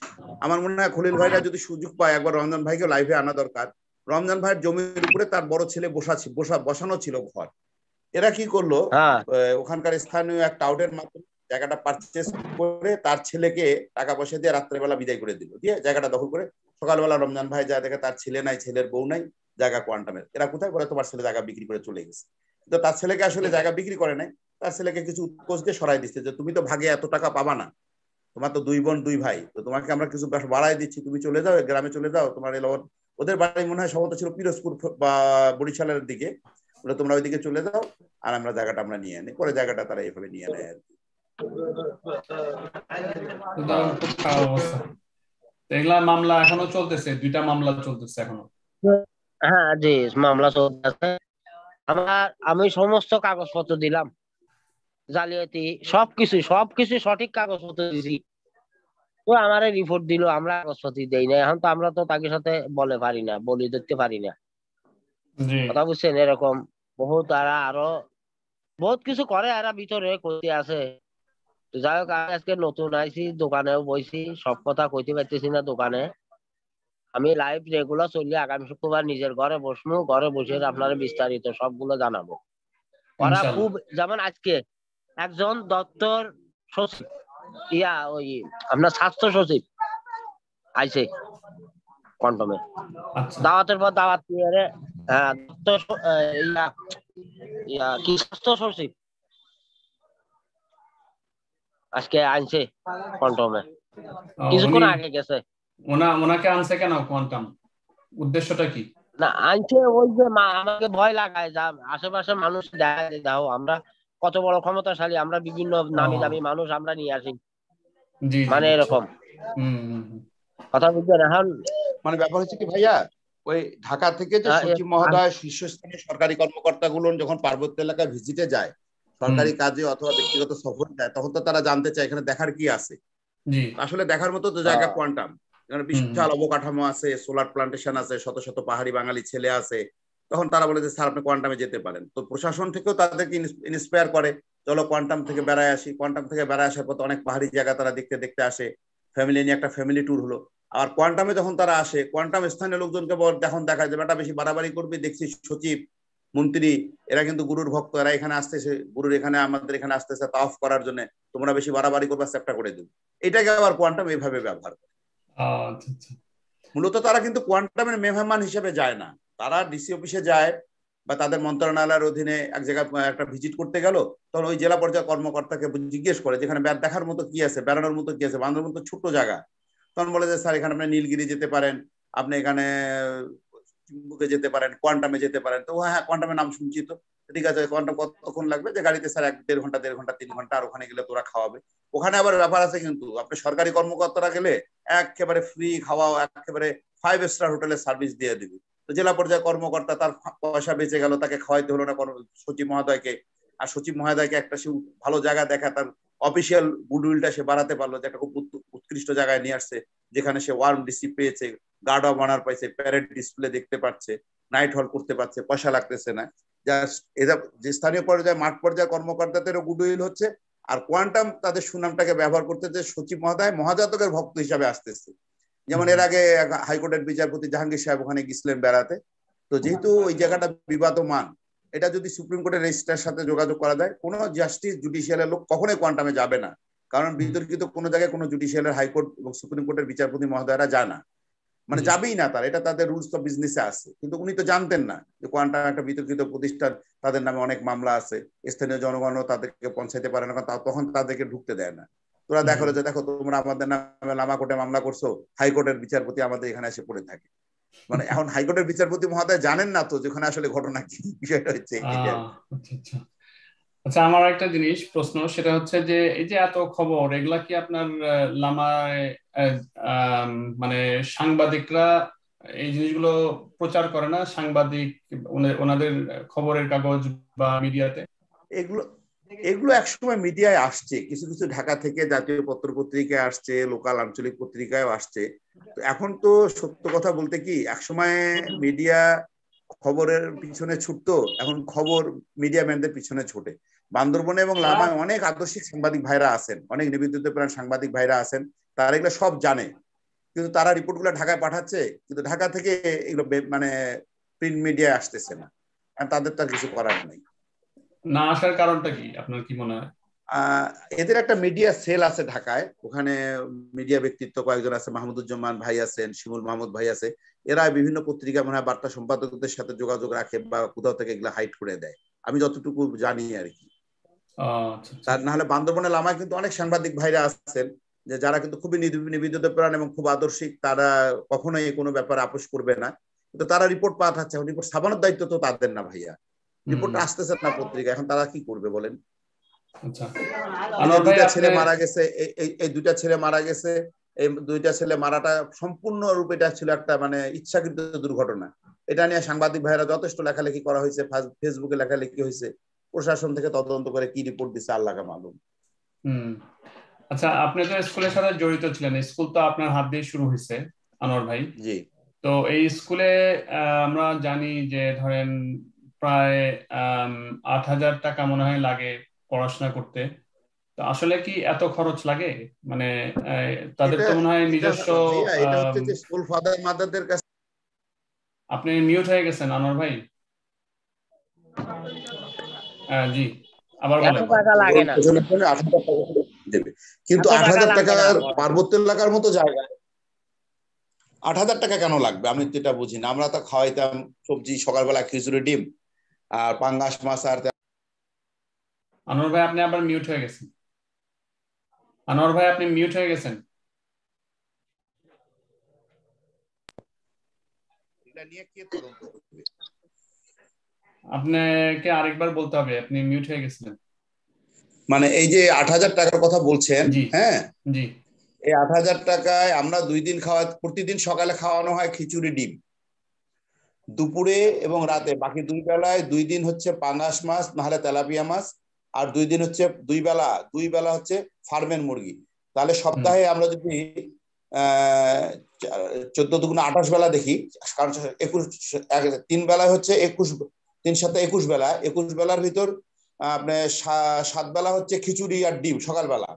আমার মনে হয় খলিল ভাইরা যদি সুযোগ পায় একবার রমজান ভাইকে লাইভে আনা দরকার। রমজান ভাইয়ের জমির উপরে তার বড় ছেলে বসানো ছিল ঘর। এরা কি করলো, হ্যাঁ ওখানকার স্থানীয় এক টাউটের মাধ্যমে জায়গাটা পারচেস করে তার ছেলেকে টাকা পয়সা দিয়ে রাত্রেবেলা বিদায় করে দিল, দিয়ে জায়গাটা দখল করে সকালবেলা রমজান ভাই যা দেখে তার ছেলে নাই, ছেলের বউ নাই, জায়গা কোয়ান্টামের। এরা কোথায় বলে তোমার ছেলে জায়গা বিক্রি করে চলে গেছে। তো তার ছেলেকে আসলে জায়গা বিক্রি করে নাই, তার ছেলেকে কিছু উৎকোচ দিয়ে সরাই দিচ্ছে যে তুমি তো ভাগে এত টাকা পাবা না, তোমার তো 2 বোন 2 ভাই, তো তোমাকে আমরা কিছু বাড়াই দিচ্ছি, তুমি চলে যাও গ্রামে চলে যাও। তোমার এলাকা, ওদের বাড়ি মনে হয় সম্ভবত ছিল পিরোজপুর বা বরিশালের দিকে, বলে তোমরা ওইদিকে চলে যাও, আর আমরা জায়গাটা আমরা নিয়ে আনি। পরে জায়গাটা তারা এভাবে নিয়ে নেয় আর কি। খুব খারাপ অবস্থা। এগুলা মামলা এখনো চলতেছে, 2টা মামলা চলতেছে এখনো। হ্যাঁ জি, মামলা চলতেছে। আমি সমস্ত কাগজপত্র দিলাম, জালিয়াতি সবকিছু সঠিক কাগজপত্র দিছি, তো আমারে রিপোর্ট দিল আমরা কাগজপত্র দেই না। এখন তো আমরা তো তাকে সাথে বলে পারি না, বলি ধরতে পারি না, জি কথা বুঝছেন? এরকম বহুত আরো বহুত কিছু করে, এরা ভিতরে করতে আছে। তো যাই হোক, আমি আজকে নতুন আইছি, দোকানেও বইছি, সব কথা কইতে পারতেছি না দোকানে। আমি লাইভ রেগুলার চললে আগামী শুক্রবার নিজের ঘরে বসবো, ঘরে বসে আপনার বিস্তারিত সবগুলো জানাবো। ওরা ইনশাল্লাহ। খুব, যেমন আজকে একজন দপ্তর সচিব, ওই আপনার স্বাস্থ্য সচিব আইছে কন্টমে, আচ্ছা দাওয়াতের পর দাওয়াত নিয়ে দপ্তর কি স্বাস্থ্য সচিব আজকে আনছে কন্টমে, কিছুক্ষণ আগে গেছে। ওনাকে আনছে কেন কোয়ান্টাম, উদ্দেশ্যটা কি? না আনছে ওই যে আমাকে ভয় লাগায়, যা আশেপাশে মানুষ দেখা যায়, দেখো আমরা কত বড় ক্ষমতাশালী, আমরা বিভিন্ন নামি দামি মানুষ আমরা নিয়ে আসি, জি মানে এরকম কথা বুঝছেন। এখন মানে ব্যাপার হচ্ছে কি ভাইয়া, ওই ঢাকা থেকে যে সচিব মহোদয় শীর্ষস্থানীয় সরকারি কর্মকর্তাগুলো যখন পার্বত্য এলাকায় ভিজিটে যায়, সরকারি কাজে অথবা ব্যক্তিগত সফর যায়, তখন তো তারা জানতে চায় এখানে দেখার কি আছে। আসলে দেখার মতো তো জায়গা কোয়ান্টাম, এখানে বিশাল অবকাঠামো আছে, সোলার প্লান্টেশন আছে, শত শত পাহাড়ি বাঙালি ছেলে আছে। তখন তারা বলে যে স্যার আপনি কোয়ান্টামে যেতে পারেন। তো প্রশাসন থেকেও তাদেরকে ইন্সপায়ার করে, চলো কোয়ান্টাম থেকে বেড়ায় আসি। কোয়ান্টাম থেকে বেড়ায় আসার পর অনেক পাহাড়ি জায়গা তারা দেখতে দেখতে আসে, ফ্যামিলি নিয়ে একটা ফ্যামিলি ট্যুর হলো। আর কোয়ান্টামে যখন তারা আসে, কোয়ান্টাম স্থানীয় লোকজনকে যখন দেখা যায় বেটা বেশি বাড়াবাড়ি করবে, দেখছি সচিব মন্ত্রী এরা কিন্তু গুরুর ভক্ত, এরা এখানে আসতেছে, গুরুর এখানে আমাদের এখানে আসতেছে তাওয়াফ করার জন্য, তোমরা বেশি বাড়াবাড়ি করবে চ্যাপ্টা করে দেবে। এটাকে আবার কোয়ান্টাম এইভাবে ব্যবহার করে। মূলত তারা কিন্তু কোয়ান্টামের মেহমান হিসেবে যায় না, তারা ডিসি অফিসে যায় বা তাদের মন্ত্রণালয়ের অধীনে এক জায়গায় একটা ভিজিট করতে গেল, তখন ওই জেলা পর্যায়ে কর্মকর্তাকে জিজ্ঞেস করে যেখানে দেখার মতো কি আছে, বেড়ানোর মতো কি আছে, বাঁধার মতো ছোট্ট জায়গা। তখন বলে যে স্যার এখানে আপনি নীলগিরি যেতে পারেন, আপনি এখানে চিম্বুকে যেতে পারেন, কোয়ান্টামে যেতে পারেন। তো হ্যাঁ কোয়ান্টামের নাম শুনছি, তো ঠিক আছে কোয়ান্টাম কতক্ষণ লাগবে, যে গাড়িতে স্যার 1-1.5 ঘন্টা 1.5 ঘন্টা 3 ঘন্টা, আর ওখানে গেলে তোরা খাওয়াবে। ওখানে আবার ব্যাপার আছে কিন্তু, আপনি সরকারি কর্মকর্তারা গেলে একেবারে ফ্রি খাওয়া, একেবারে 5 স্টার হোটেলের সার্ভিস দিয়ে দিবে। তো জেলা পর্যায়ে কর্মকর্তা তার পয়সা বেঁচে গেল, তাকে খাওয়াইতে হলো না সচিব মহোদয়কে। আর সচিব মহোদয়কে একটা ভালো জায়গা দেখা, তার অফিসিয়াল গুডউইলটা সে বাড়াতে পারলো, যে একটা খুব উৎকৃষ্ট জায়গায় নিয়ে আসছে, যেখানে সে ওয়ার্ম ডিসি পেয়েছে, গার্ড অফ অনার পাইছে, প্যারেড ডিসপ্লে দেখতে পাচ্ছে, নাইট হল করতে পারছে, পয়সা লাগতেছে না। এরা যে স্থানীয় পর্যায়ে মাঠ পর্যায়ে কর্মকর্তাদেরও গুডউইল হচ্ছে, আর কোয়ান্টাম তাদের সুনামটাকে ব্যবহার করতে, যে সচিব মহোদয় মহাজাতকের ভক্ত হিসাবে আসতেছে। যেমন এর আগে হাইকোর্টের বিচারপতি জাহাঙ্গীর সাহেব ওখানে গেছিলেন বেড়াতে। তো যেহেতু ওই জায়গাটা বিবাদমান, এটা যদি সুপ্রিম কোর্টের রেজিস্ট্রার সাথে যোগাযোগ করা যায়, কোনো জাস্টিস জুডিশিয়ালের লোক কখনোই কোয়ান্টামে যাবে না, কারণ বিতর্কিত কোনো জায়গায় কোনো জুডিশিয়ালের হাইকোর্ট এবং সুপ্রিম কোর্টের বিচারপতি মহোদয়রা যায় না, মানে যাবেই না তার, এটা তাদের রুলস অফ বিজনেসে আছে। কিন্তু উনি তো জানতেন না যে কোয়ান্টাম একটা বিতর্কিত প্রতিষ্ঠান, তাদের নামে অনেক মামলা আছে, স্থানীয় জনগণও তাদেরকে পৌঁছাইতে পারে না, তখন তাদেরকে ঢুকতে দেয় না। তোরা দেখো যে দেখো তোমরা আমাদের নামে লামা কোর্টে মামলা করছো, হাইকোর্টের বিচারপতি আমাদের এখানে এসে পড়ে থাকে। মানে এখন হাইকোর্টের বিচারপতি মহোদয় জানেন না তো যেখানে আসলে ঘটনা কি, বিষয়টা হচ্ছে। আচ্ছা, আমার একটা জিনিস প্রশ্ন, সেটা হচ্ছে যে এই যে এত খবর, এগুলা কি আপনার লামায় মানে সাংবাদিকরা এই জিনিসগুলো প্রচার করে না সাংবাদিক ওনাদের খবরের কাগজ বা মিডিয়াতে? এগুলো এগুলো একসময় মিডিয়ায় আসছে, কিছু কিছু ঢাকা থেকে জাতীয় পত্র পত্রিকায় আসছে, লোকাল আঞ্চলিক পত্রিকায় আসছে। তো এখন তো সত্য কথা বলতে কি, একসময় মিডিয়া খবরের পিছনে ছুটতো, এখন খবর মিডিয়া ম্যানদের পিছনে ছোটে। বান্দরবনে এবং লামায় অনেক আদর্শিক সাংবাদিক ভাইরা আছেন, অনেক নিবেদিত প্রাণ সাংবাদিক ভাইরা আছেন, তারা এগুলো সব জানে, কিন্তু তারা রিপোর্ট গুলো ঢাকায় পাঠাচ্ছে, কিন্তু ঢাকা থেকে এগুলো মানে প্রিন্ট মিডিয়ায় আসতেছে না, আর তাদের তার কিছু করার নেই। না আসার কারণটা কি আপনার কি মনে হয়? এদের একটা মিডিয়া সেল আছে ঢাকায়, ওখানে মিডিয়া ব্যক্তিত্ব কয়েকজন আছে, মাহমুদুজ্জামান ভাই আছেন, শিমুল মাহমুদ ভাই আছে, এরা বিভিন্ন পত্রিকা মনে হয় বার্তা সম্পাদকদের সাথে যোগাযোগ রাখে বা কোথাও থেকে এগুলো হাইড করে দেয়, আমি যতটুকু জানি আর কি। তার না হলে বান্দরবনে লামায় কিন্তু অনেক সাংবাদিক ভাইরা আছেন যে যারা কিন্তু খুবই নিবেদিত প্রাণ এবং খুব আদর্শিক, তারা কখনোই কোনো ব্যাপারে আপোষ করবে না, কিন্তু তারা রিপোর্ট পাঠাচ্ছে, রিপোর্ট ছাপানোর দায়িত্ব তো তাদের না ভাইয়া, রিপোর্ট আসতেছে না পত্রিকা, এখন তারা কি করবে বলেন? দুইটা ছেলে মারা গেছে, এই দুইটা ছেলে মারা গেছে, এই দুইটা ছেলে মারাটা সম্পূর্ণরূপে এটা ছিল একটা মানে ইচ্ছাকৃত দুর্ঘটনা। এটা নিয়ে সাংবাদিক ভাইরা যথেষ্ট লেখালেখি করা হয়েছে, ফেসবুকে লেখালেখি হয়েছে, প্রশাসন থেকে তদন্ত করে কি রিপোর্ট দিচ্ছে আল্লাহকে মালুম। আচ্ছা, আপনি তো স্কুলের সাথে জড়িত ছিলেন, স্কুল তো আপনার হাত দিয়ে শুরু হয়েছে আনোয়ার ভাই। জি। তো এই স্কুলে আমরা জানি যে ধরেন প্রায় 8,000 টাকা মনে হয় লাগে পড়াশোনা করতে। তো আসলে কি এত খরচ লাগে? মানে তাদের তো মনে হয় নিজস্ব স্কুল ফাদার মাদারদের কাছে। আপনি মিউট হয়ে গেছেন আনোয়ার ভাই। জি, আবার বলেন। টাকা লাগে না, কিন্তু 8,000 টাকা পার্বত্য এলাকার মতো জায়গায় 8,000 টাকা কেন লাগবে আমি তো এটা বুঝি না। আমরা তো খাওয়াইতাম সবজি, সকালবেলা খিচুড়ি, ডিম আর পাঙ্গাস মাছ। আর আনোয়ার ভাই আপনি আবার মিউট হয়ে গেছেন। আনোয়ার ভাই আপনি মিউট হয়ে গেছেন। এটা নিয়ে কে তদন্ত করবে? আপনাকে আরেকবার বলতে হবে, আপনি মিউট হয়ে গেছিলেন। মানে এই যে 8,000 টাকার কথা বলছেন, হ্যাঁ জি, এই 8,000 টাকায় আমরা 2 দিন খাওয়া, প্রতিদিন সকালে খাওয়ানো হয় খিচুড়ি ডিম, দুপুরে এবং রাতে, বাকি 2 বেলায় 2 দিন হচ্ছে পাঙ্গাস মাছ নাহলে তেলাপিয়া মাছ, আর 2 দিন হচ্ছে 2 বেলা হচ্ছে ফার্মের মুরগি। তাহলে সপ্তাহে আমরা যদি 14 দুগুণে 28 বেলা দেখি, কারণ 3 বেলায় হচ্ছে 21, 3 সাথে 21 বেলা, 21 বেলার ভিতর আপনার 7 বেলা হচ্ছে খিচুড়ি আর ডিম সকালবেলা,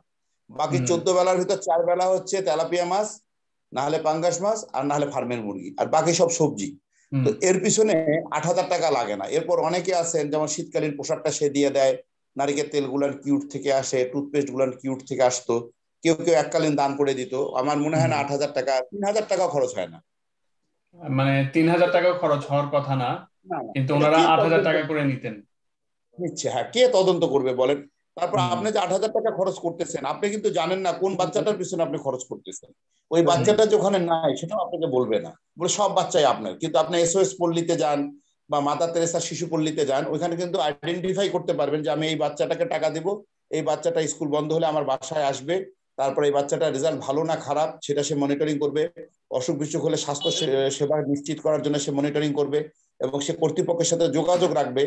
বাকি 14 বেলার ভিতর 4 বেলা হচ্ছে তেলাপিয়া মাছ নাহলে পাঙ্গাস মাছ আর নাহলে ফার্মের মুরগি, আর বাকি সব সবজি। তো এর পিছনে 8,000 টাকা লাগে না। এরপর অনেকে আছেন যেমন শীতকালীন পোশাকটা সে দিয়ে দেয়, নারিকেল তেল গুলান কিউট থেকে আসে, টুথপেস্ট গুলান কিউট থেকে আসতো, কেউ কেউ এককালীন দান করে দিত। আমার মনে হয় না 8,000 টাকা, 3,000 টাকা খরচ হয় না। মানে 3,000 টাকা খরচ হওয়ার কথা না, কিন্তু ওনারা 8,000 টাকা করে নিতেন। নিচ্ছে, হ্যাঁ, কে তদন্ত করবে বলেন? তারপর আপনি যে 8,000 টাকা খরচ করতেছেন, আপনি কিন্তু জানেন না কোন বাচ্চাটার পিছনে আপনি খরচ করতেছেন। ওই বাচ্চাটা যেখানে নাই সেটাও আপনাকে বলবে না, বলে সব বাচ্চাই আপনার। কিন্তু আপনি SOS পল্লীতে যান বা মাদার তেরেসা শিশু পল্লীতে যান, ওইখানে কিন্তু আইডেন্টিফাই করতে পারবেন যে আমি এই বাচ্চাটাকে টাকা দিব, এই বাচ্চাটা স্কুল বন্ধ হলে আমার বাসায় আসবে, তারপরে এই বাচ্চাটার রেজাল্ট ভালো না খারাপ সেটা সে মনিটরিং করবে, অসুখ বিসুখ হলে স্বাস্থ্য সেবা নিশ্চিত করার জন্য সে মনিটরিং করবে, এবং সে কর্তৃপক্ষের সাথে যোগাযোগ রাখবে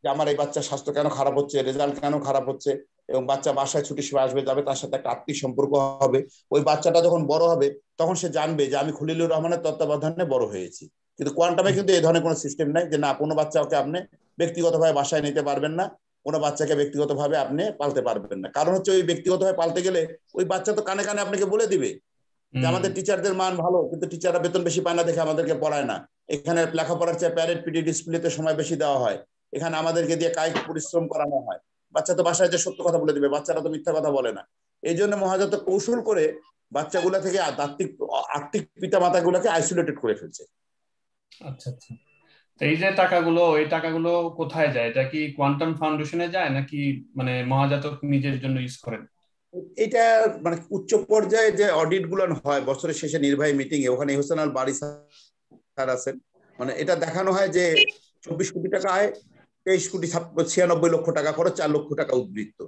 যে আমার এই বাচ্চার স্বাস্থ্য কেন খারাপ হচ্ছে, রেজাল্ট কেন খারাপ হচ্ছে, এবং বাচ্চা বাসায় ছুটির সময় আসবে যাবে, তার সাথে একটা আত্মীয় সম্পর্ক হবে। ওই বাচ্চাটা যখন বড় হবে তখন সে জানবে যে আমি খলিলুর রহমানের তত্ত্বাবধানে বড় হয়েছি। কিন্তু কোয়ান্টামে কিন্তু এই ধরনের কোনো সিস্টেম নাই যে না কোনো বাচ্চাকে আপনি ব্যক্তিগতভাবে বাসায় নিতে পারবেন না, কোনো বাচ্চাকে ব্যক্তিগতভাবে আপনি পালতে পারবেন না। কারণ হচ্ছে ওই ব্যক্তিগতভাবে পালতে গেলে ওই বাচ্চা তো কানে কানে আপনাকে বলে দিবে যে আমাদের টিচারদের মান ভালো, কিন্তু টিচাররা বেতন বেশি পায় না দেখে আমাদেরকে পড়ায় না, এখানে লেখাপড়ার চেয়ে প্যারেড পিটি ডিসপ্লেতে সময় বেশি দেওয়া হয়, এখানে আমাদেরকে দিয়ে কায়িক পরিশ্রম করানো হয়। বাচ্চা তো বাসায় যে সত্য কথা বলে দিবে, বাচ্চারা তো মিথ্যা কথা বলে না। এই জন্য মহাজত কৌশল করে বাচ্চাগুলা থেকে আর্থিক পিতা মাতা গুলাকে আইসোলেটেড করে ফেলছে। আচ্ছা আচ্ছা, এই যে টাকাগুলো, এই টাকাগুলো কোথায় যায়? এটা কি কোয়ান্টাম ফাউন্ডেশনে যায় নাকি মানে মহাজাতক নিজের জন্য ইউজ করেন? এটা মানে উচ্চ পর্যায়ে যে অডিট গুলো হয় বছরের শেষে নির্বাহী মিটিং এ, ওখানে হোসেন আল বারি স্যার আছেন, মানে এটা দেখানো হয় যে 24 কোটি টাকা আয়, 23 কোটি 96 লক্ষ টাকা খরচ, 4 লক্ষ টাকা উদ্বৃত্ত।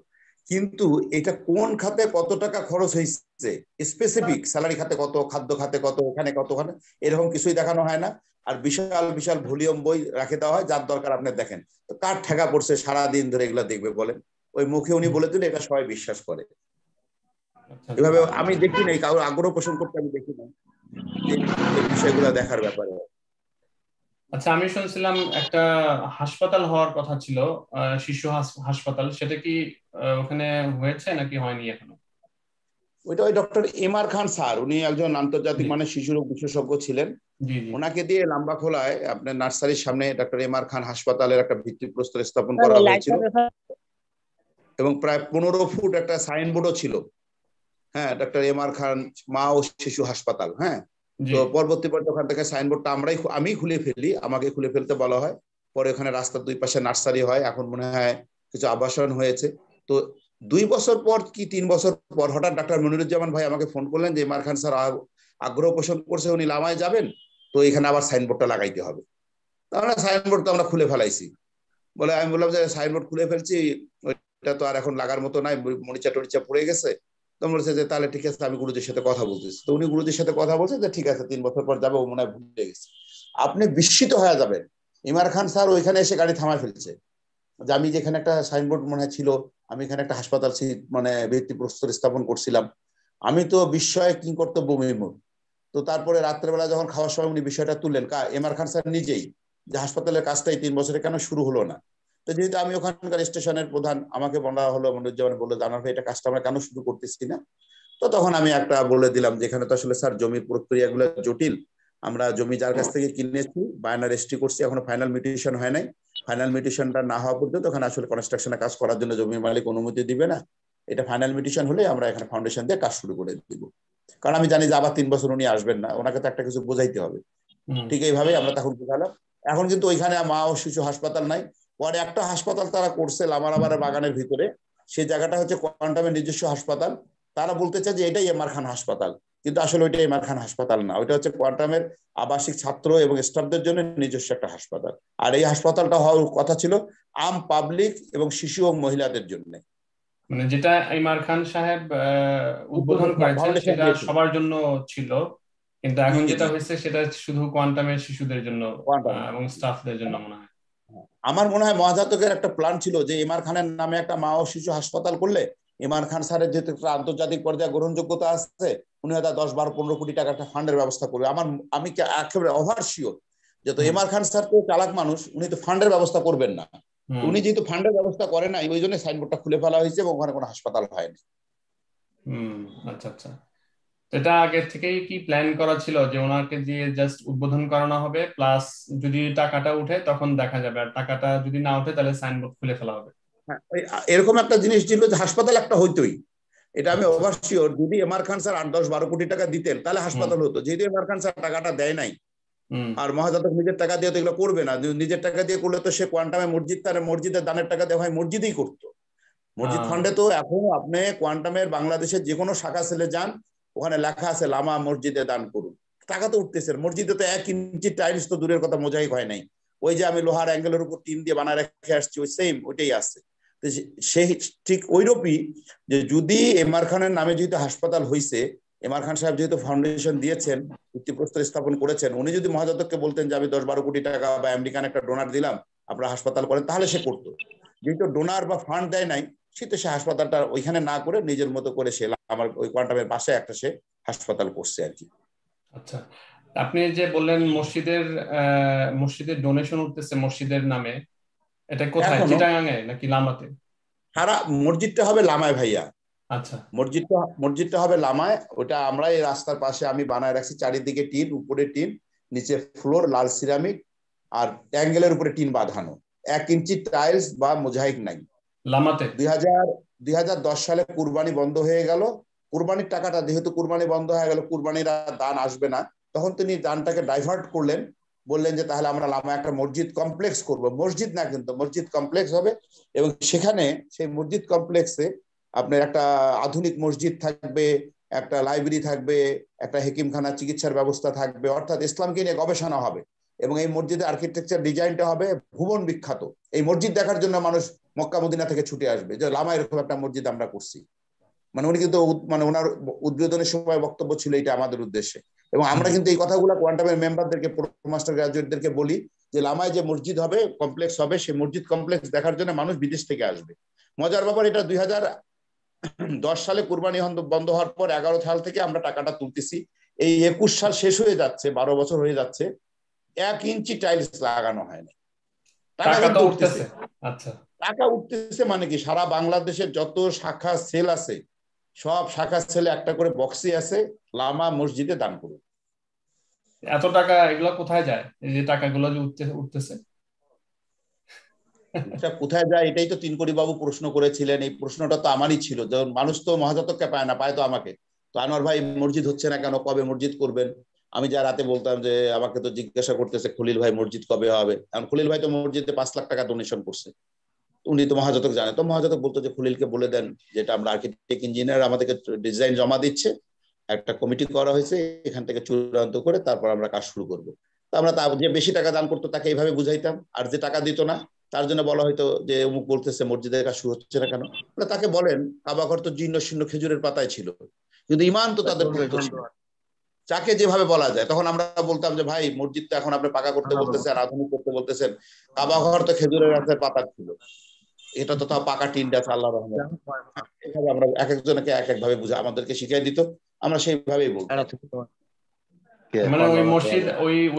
কিন্তু এটা কোন খাতে কত টাকা খরচ হয়েছে, স্পেসিফিক স্যালারি খাতে কত, খাদ্য খাতে কত, ওখানে কতখানে, এরকম কিছুই দেখানো হয় না। আর বিশাল বিশাল ভলিউম বই রাখে দেওয়া হয়, যার দরকার আপনি দেখেন। তো কার ঠেকা পড়ছে সারাদিন ধরে এগুলা দেখবে বলেন? ওই মুখে উনি বলে দিলে এটা সবাই বিশ্বাস করে। এভাবে আমি দেখি নাই, কারোর আগ্রহ পোষণ করতে আমি দেখি না যে এই বিষয়গুলো দেখার ব্যাপারে। আচ্ছা, আমি শুনছিলাম একটা হাসপাতাল হওয়ার কথা ছিল, শিশু হাসপাতাল, সেটা কি ওখানে হয়েছে নাকি হয়নি এখনো? ওইটা ওই ডক্টর এমআর খান স্যার, উনি একজন আন্তর্জাতিক জি। মানের শিশু রোগ বিশেষজ্ঞ ছিলেন। জি জি। ওনাকে দিয়ে লাম্বা খোলায় আপনার নার্সারির সামনে ডক্টর এমআর খান হাসপাতালের একটা ভিত্তিপ্রস্তর স্থাপন করা হয়েছিল, এবং প্রায় 15 ফুট একটা সাইনবোর্ডও ছিল। হ্যাঁ, ডক্টর এমআর খান মা ও শিশু হাসপাতাল। হ্যাঁ, জি। তো পরবর্তী পর্যায়ে ওখান থেকে সাইনবোর্ডটা আমি খুলে ফেলি, আমাকে খুলে ফেলতে বলা হয়। পরে ওখানে রাস্তার দুই পাশে নার্সারি হয়, এখন মনে হয় কিছু আবাসন হয়েছে। তো 2 বছর পর কি 3 বছর পর হঠাৎ ডাক্তার মনিরুজ্জামান ভাই আমাকে ফোন করলেন যে এমআর খান স্যার আগ্রহ পোষণ করছে, উনি লামায় যাবেন, তো এখানে আবার সাইনবোর্ডটা লাগাইতে হবে। তাহলে সাইনবোর্ড তো আমরা খুলে ফেলাইছি। বলে আমি বললাম যে সাইনবোর্ড খুলে ফেলছি, ওইটা তো আর এখন লাগার মতো নাই, মরিচা টরিচা পড়ে গেছে। তো বলছে যে তাহলে ঠিক আছে, আমি গুরুজির সাথে কথা বলতেছি। তো উনি গুরুজির সাথে কথা বলছে যে ঠিক আছে 3 বছর পর যাবে, ও মনে হয় ভুলে গেছে। আপনি বিস্মিত হয়ে যাবেন, ইমার খান স্যার ওইখানে এসে গাড়ি থামায় ফেলছে, যে আমি যেখানে একটা সাইনবোর্ড মনে হয় ছিল, আমি এখানে একটা হাসপাতাল মানে ভিত্তিপ্রস্তর স্থাপন করছিলাম। আমি তো বিস্ময়ে কি কর্তব্য বিমূঢ়। তো তারপরে রাত্রেবেলা যখন খাওয়ার সময় উনি বিষয়টা তুললেন, এমআর খান স্যার নিজেই, যে হাসপাতালের কাজটাই 3 বছরে কেন শুরু হলো না। তো যেহেতু আমি ওখানকার স্টেশনের প্রধান, আমাকে বলা হলো, মনিরুজ্জামান বললো জানার ভাই এটা কাজটা আমরা কেন শুরু করতেছি না। তো তখন আমি একটা বলে দিলাম যে এখানে তো আসলে স্যার জমির প্রক্রিয়াগুলো জটিল, আমরা জমি যার কাছ থেকে কিনেছি বায়না রেজিস্ট্রি করছি, এখনো ফাইনাল মিউটেশন হয় নাই। ফাইনাল মিউটেশনটা না হওয়া পর্যন্ত ওখানে আসলে কনস্ট্রাকশনের কাজ করার জন্য জমির মালিক অনুমতি দিবে না। এটা ফাইনাল মিউটেশন হলে আমরা এখানে ফাউন্ডেশন দিয়ে কাজ শুরু করে দিব, কারণ আমি জানি যে আবার 3 বছর উনি আসবেন না, ওনাকে তো একটা কিছু বোঝাইতে হবে। ঠিক এইভাবে আমরা তখন বোঝালাম। এখন কিন্তু ওইখানে মা ও শিশু হাসপাতাল নাই। পরে একটা হাসপাতাল তারা করছে লামারাবারের বাগানের ভিতরে, সেই জায়গাটা হচ্ছে কোয়ান্টামের নিজস্ব হাসপাতাল। তারা বলতে চায় যে এটাই এমআর খান হাসপাতাল, কিন্তু আসলে ওইটা এমআর খান হাসপাতাল না, ওইটা হচ্ছে কোয়ান্টামের আবাসিক ছাত্র এবং স্টাফদের জন্য নিজস্ব একটা হাসপাতাল। আর এই হাসপাতালটা হওয়ার কথা ছিল আম পাবলিক এবং শিশু ও মহিলাদের জন্য। মানে যেটা ইমার খান সাহেব উদ্বোধন করেছেন সেটা সবার জন্য ছিল, কিন্তু এখন যেটা হয়েছে সেটা শুধু কোয়ান্টামের শিশুদের জন্য এবং স্টাফদের জন্য মনে হয়। আমার মনে হয় মহাজাতকের একটা প্ল্যান ছিল যে এমআর খানের নামে একটা মা ও শিশু হাসপাতাল করলে এমআর খান স্যারের যেহেতু একটা আন্তর্জাতিক পর্যায়ে গ্রহণযোগ্যতা আছে, উনি হয়তো 10, 12, 15 কোটি টাকা একটা ফান্ডের ব্যবস্থা করবে। আমি একেবারে ওভার শিওর যে তো এমআর খান স্যার তো চালাক মানুষ, উনি তো ফান্ডের ব্যবস্থা করবেন না। উনি যেহেতু ফান্ডের ব্যবস্থা করে নাই, ওই জন্য সাইনবোর্ডটা খুলে ফেলা হয়েছে এবং ওখানে কোনো হাসপাতাল হয়নি। আচ্ছা আচ্ছা। এটা আগে থেকেই কি প্ল্যান করা ছিল যে ওনাকে দিয়ে জাস্ট উদ্বোধন করানো হবে, প্লাস যদি টাকাটা উঠে তখন দেখা যাবে, আর টাকাটা যদি না উঠে তাহলে সাইনবোর্ড খুলে ফেলা হবে? হ্যাঁ, এরকম একটা জিনিস ছিল যে হাসপাতাল একটা হইতোই, এটা আমি ওভার শিওর। যদি এমআর খান স্যার 8, 10, 12 কোটি টাকা দিতেন তাহলে হাসপাতাল হতো। যেহেতু এমআর খান স্যার টাকাটা দেয় নাই, আর মহাজাতক নিজের টাকা দিয়ে তো এগুলো করবে না, নিজের টাকা দিয়ে করলে তো সে কোয়ান্টামে মসজিদের দানের টাকা দেওয়া হয়, মসজিদেই করতো। মসজিদ ফান্ডে তো এখন আপনি কোয়ান্টামের বাংলাদেশের যে কোনো শাখা সেলে যান, ওখানে লেখা আছে লামা মসজিদে দান করুন, টাকা তো উঠতেছে। মসজিদে তো 1 ইঞ্চি টাইলস তো দূরের কথা, মোজাইক হয় নাই। ওই যে আমি লোহার অ্যাঙ্গেলের উপর টিন দিয়ে বানায় রেখে আসছি, ওই সেম ওইটাই আছে। সেই ঠিক ওইরূপই যে যদি এমআর খানের নামে যেহেতু হাসপাতাল হয়েছে, এমআর খান সাহেব যেহেতু ফাউন্ডেশন দিয়েছেন, ভিত্তিপ্রস্তর স্থাপন করেছেন, উনি যদি মহাজাতককে বলতেন যে আমি 10, 12 কোটি টাকা বা আমেরিকান একটা ডোনার দিলাম, আপনারা হাসপাতাল করেন, তাহলে সে করতো। যেহেতু ডোনার বা ফান্ড দেয় নাই, সেটা সে হাসপাতালটা ওইখানে না করে নিজের মতো করে সে আমার ওই কোয়ান্টামের পাশে একটা সে হাসপাতাল করছে আর কি। আচ্ছা, আপনি যে বললেন মসজিদের ডোনেশন উঠতেছে মসজিদের নামে, এটা কোথায়, চিটাগাঙে নাকি লামাতে? সারা মসজিদটা হবে লামায় ভাইয়া। আচ্ছা, মসজিদটা হবে লামায়। ওটা আমরা এই রাস্তার পাশে আমি বানায় রাখছি, চারিদিকে টিন, উপরে টিন, নিচে ফ্লোর লাল সিরামিক, আর অ্যাঙ্গেলের উপরে টিন বাঁধানো, 1 ইঞ্চি টাইলস বা মোজাইক নাই। লামাতে 2010 সালে কুরবানি বন্ধ হয়ে গেল। কুরবানির টাকাটা যেহেতু কুরবানি বন্ধ হয়ে গেল, কুরবানির দান আসবে না, তখন তিনি দানটাকে ডাইভার্ট করলেন, বললেন যে তাহলে আমরা লামা একটা মসজিদ কমপ্লেক্স করব। মসজিদ না, কিন্তু মসজিদ কমপ্লেক্স হবে, এবং সেখানে সেই মসজিদ কমপ্লেক্সে আপনার একটা আধুনিক মসজিদ থাকবে, একটা লাইব্রেরি থাকবে, একটা হেকিমখানা, চিকিৎসার ব্যবস্থা থাকবে, অর্থাৎ ইসলামকে নিয়ে গবেষণা হবে। এবং এই মসজিদের আর্কিটেকচার ডিজাইনটা হবে ভুবন বিখ্যাত। এই মসজিদ দেখার জন্য মানুষ মক্কা মদিনা থেকে ছুটে আসবে যে লামা এরকম একটা মসজিদ আমরা করছি। মানে উনি কিন্তু মানে ওনার উদ্বোধনের সময় বক্তব্য ছিল এটা আমাদের উদ্দেশ্যে। এবং আমরা কিন্তু এই কথাগুলো কোয়ান্টামের মেম্বারদেরকে, মাস্টার গ্রাজুয়েটদেরকে বলি যে লামায় যে মসজিদ হবে, কমপ্লেক্স হবে, সেই মসজিদ কমপ্লেক্স দেখার জন্য মানুষ বিদেশ থেকে আসবে। মজার ব্যাপার, এটা 2010 সালে কুরবানি বন্ধ হওয়ার পর 11 সাল থেকে আমরা টাকাটা তুলতেছি। এই 21 সাল শেষ হয়ে যাচ্ছে, 12 বছর হয়ে যাচ্ছে, 1 ইঞ্চি টাইলস লাগানো হয়নি। টাকা উঠতেছে। আচ্ছা, টাকা উঠতেছে মানে কি, সারা বাংলাদেশের যত শাখা সেল আছে সব শাখা সেলে একটা করে বক্সই আছে, লামা মসজিদে দান করুন। এত টাকা এগুলো কোথায় যায়? এই যে টাকাগুলো যে উঠতেছে কোথায় যায়, এটাই তো তিনকড়ি বাবু প্রশ্ন করেছিলেন। এই প্রশ্নটা তো আমারই ছিল, যখন মানুষ তো মহাজাতককে পায় না, পায় তো আমাকে। তো আনোয়ার ভাই মসজিদ হচ্ছে না কেন, কবে মসজিদ করবেন? আমি যা রাতে বলতাম যে আমাকে তো জিজ্ঞাসা করতেছে খলিল ভাই মসজিদ কবে হবে। কারণ খলিল ভাই তো মসজিদে 5 লাখ টাকা ডোনেশন করছে, উনি তো মহাজাতক জানে। তো মহাজাতক বলতো যে খলিলকে বলে দেন যেটা আমরা আর্কিটেক্ট ইঞ্জিনিয়ার আমাদেরকে ডিজাইন জমা দিচ্ছে, একটা কমিটি করা হয়েছে, এখান থেকে চূড়ান্ত করে তারপর আমরা কাজ শুরু করবো। তো আমরা যে বেশি টাকা দান করতো তাকে এইভাবে বুঝাইতাম, আর যে টাকা দিত না তার জন্য বলা হয়তো যে অমুক বলতেছে মসজিদের কাজ শুরু হচ্ছে না কেন। তাকে বলেন কাবাঘর তো জীর্ণ শীর্ণ খেজুরের পাতায় ছিল, কিন্তু ইমান তো তাদের ছিল। যাকে যেভাবে বলা যায়, তখন আমরা বলতাম যে ভাই মসজিদ তো এখন আপনি পাকা করতে বলতেছেন, আধুনিক করতে বলতেছেন, কাবাঘর তো খেজুরের গাছের পাতা ছিল, এটা তো তাও পাকা টিন গাছ, আল্লাহর রহমত। এইভাবে আমরা এক একজনকে এক এক ভাবে বুঝে আমাদেরকে শিখিয়ে দিত, আমরা সেইভাবেই বলতাম। মানে ওই মসজিদ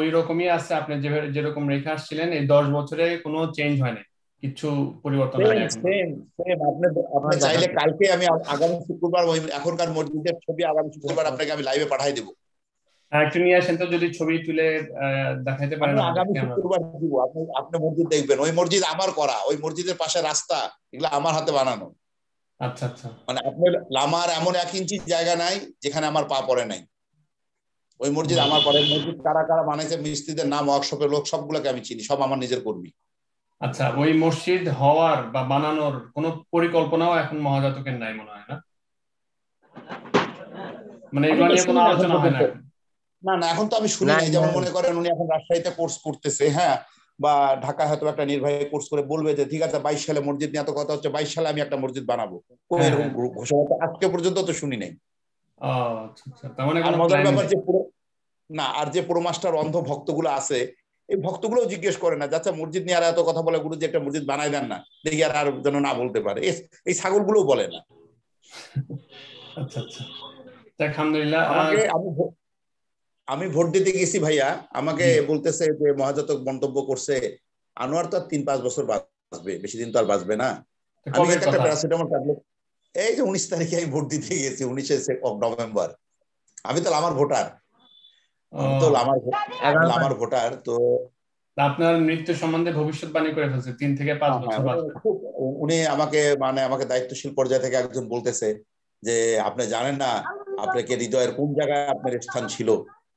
ওই রকমই আছে, আপনি যেরকম রেখে আসছিলেন এই 10 বছরে কোনো চেঞ্জ হয়নি, কিছু পরিবর্তন হয়নি। আপনি চাইলে কালকে আমি আগামী শুক্রবার ওই এখনকার মসজিদের ছবি আগামী শুক্রবার আপনাকে আমি লাইভে পাঠিয়ে দেবো। একটু নিয়ে আসেন তো, যদি ছবি তুলে দেখাইতে পারেন। আগামী শুক্রবার দিব, আপনি মসজিদ দেখবেন। ওই মসজিদ আমার করা, ওই মসজিদের পাশে রাস্তা, এগুলো আমার হাতে বানানো। আচ্ছা আচ্ছা, মানে আপনার লামার এমন 1 ইঞ্চি জায়গা নাই যেখানে আমার পা পড়ে নাই। ওই মসজিদ আমার পরে। মসজিদ কারা কারা বানাইছে, মিস্ত্রিদের নাম, ওয়ার্কশপের লোক সবগুলোকে আমি চিনি, সব আমার নিজের কর্মী। আচ্ছা, ওই মসজিদ হওয়ার বা বানানোর কোনো পরিকল্পনাও এখন মহাজাতকের নাই মনে হয় না? মানে এগুলো নিয়ে কোনো আলোচনা হয় না? না না, এখন তো আমি শুনি নাই। যেমন মনে করেন উনি এখন রাজশাহীতে কোর্স করতেছে, হ্যাঁ, বা ঢাকায় হয়তো একটা নির্বাহী কোর্স করে বলবে যে ঠিক আছে 22 সালে মসজিদ নিয়ে এত কথা হচ্ছে, 22 সালে আমি একটা মসজিদ বানাবো, কোনো এরকম ঘোষণা আজকে পর্যন্ত তো শুনি নাই। মজার ব্যাপার যে না, আর যে পুরো মাস্টার অন্ধ ভক্তগুলো আছে, এই ভক্তগুলো জিজ্ঞেস করে না যাচ্ছে মসজিদ নিয়ে আর এত কথা বলে, গুরুজি একটা মসজিদ বানাই দেন না দেখি, আর যেন না বলতে পারে, এই ছাগলগুলো বলে না। আচ্ছা আচ্ছা, আলহামদুলিল্লাহ। আমি ভোট দিতে গেছি ভাইয়া, আমাকে বলতেছে যে মহাজাতক মন্তব্য করছে আনোয়ার তো আর 3-5 বছর বাঁচবে, বেশি দিন তো আর বাঁচবে না। আমি একটা প্যারাসিটামল ট্যাবলেট, এই যে 19 তারিখে আমি ভোট দিতে গেছি, 19শে নভেম্বর। আমি তো আমার ভোটার, আমার ভোটার। তো আপনার মৃত্যু সম্বন্ধে ভবিষ্যৎবাণী করে ফেলছে 3 থেকে 5 বছর বাঁচবে। উনি আমাকে দায়িত্বশীল পর্যায় থেকে একজন বলতেছে যে আপনি জানেন না আপনাকে হৃদয়ের কোন জায়গায় আপনার স্থান ছিল,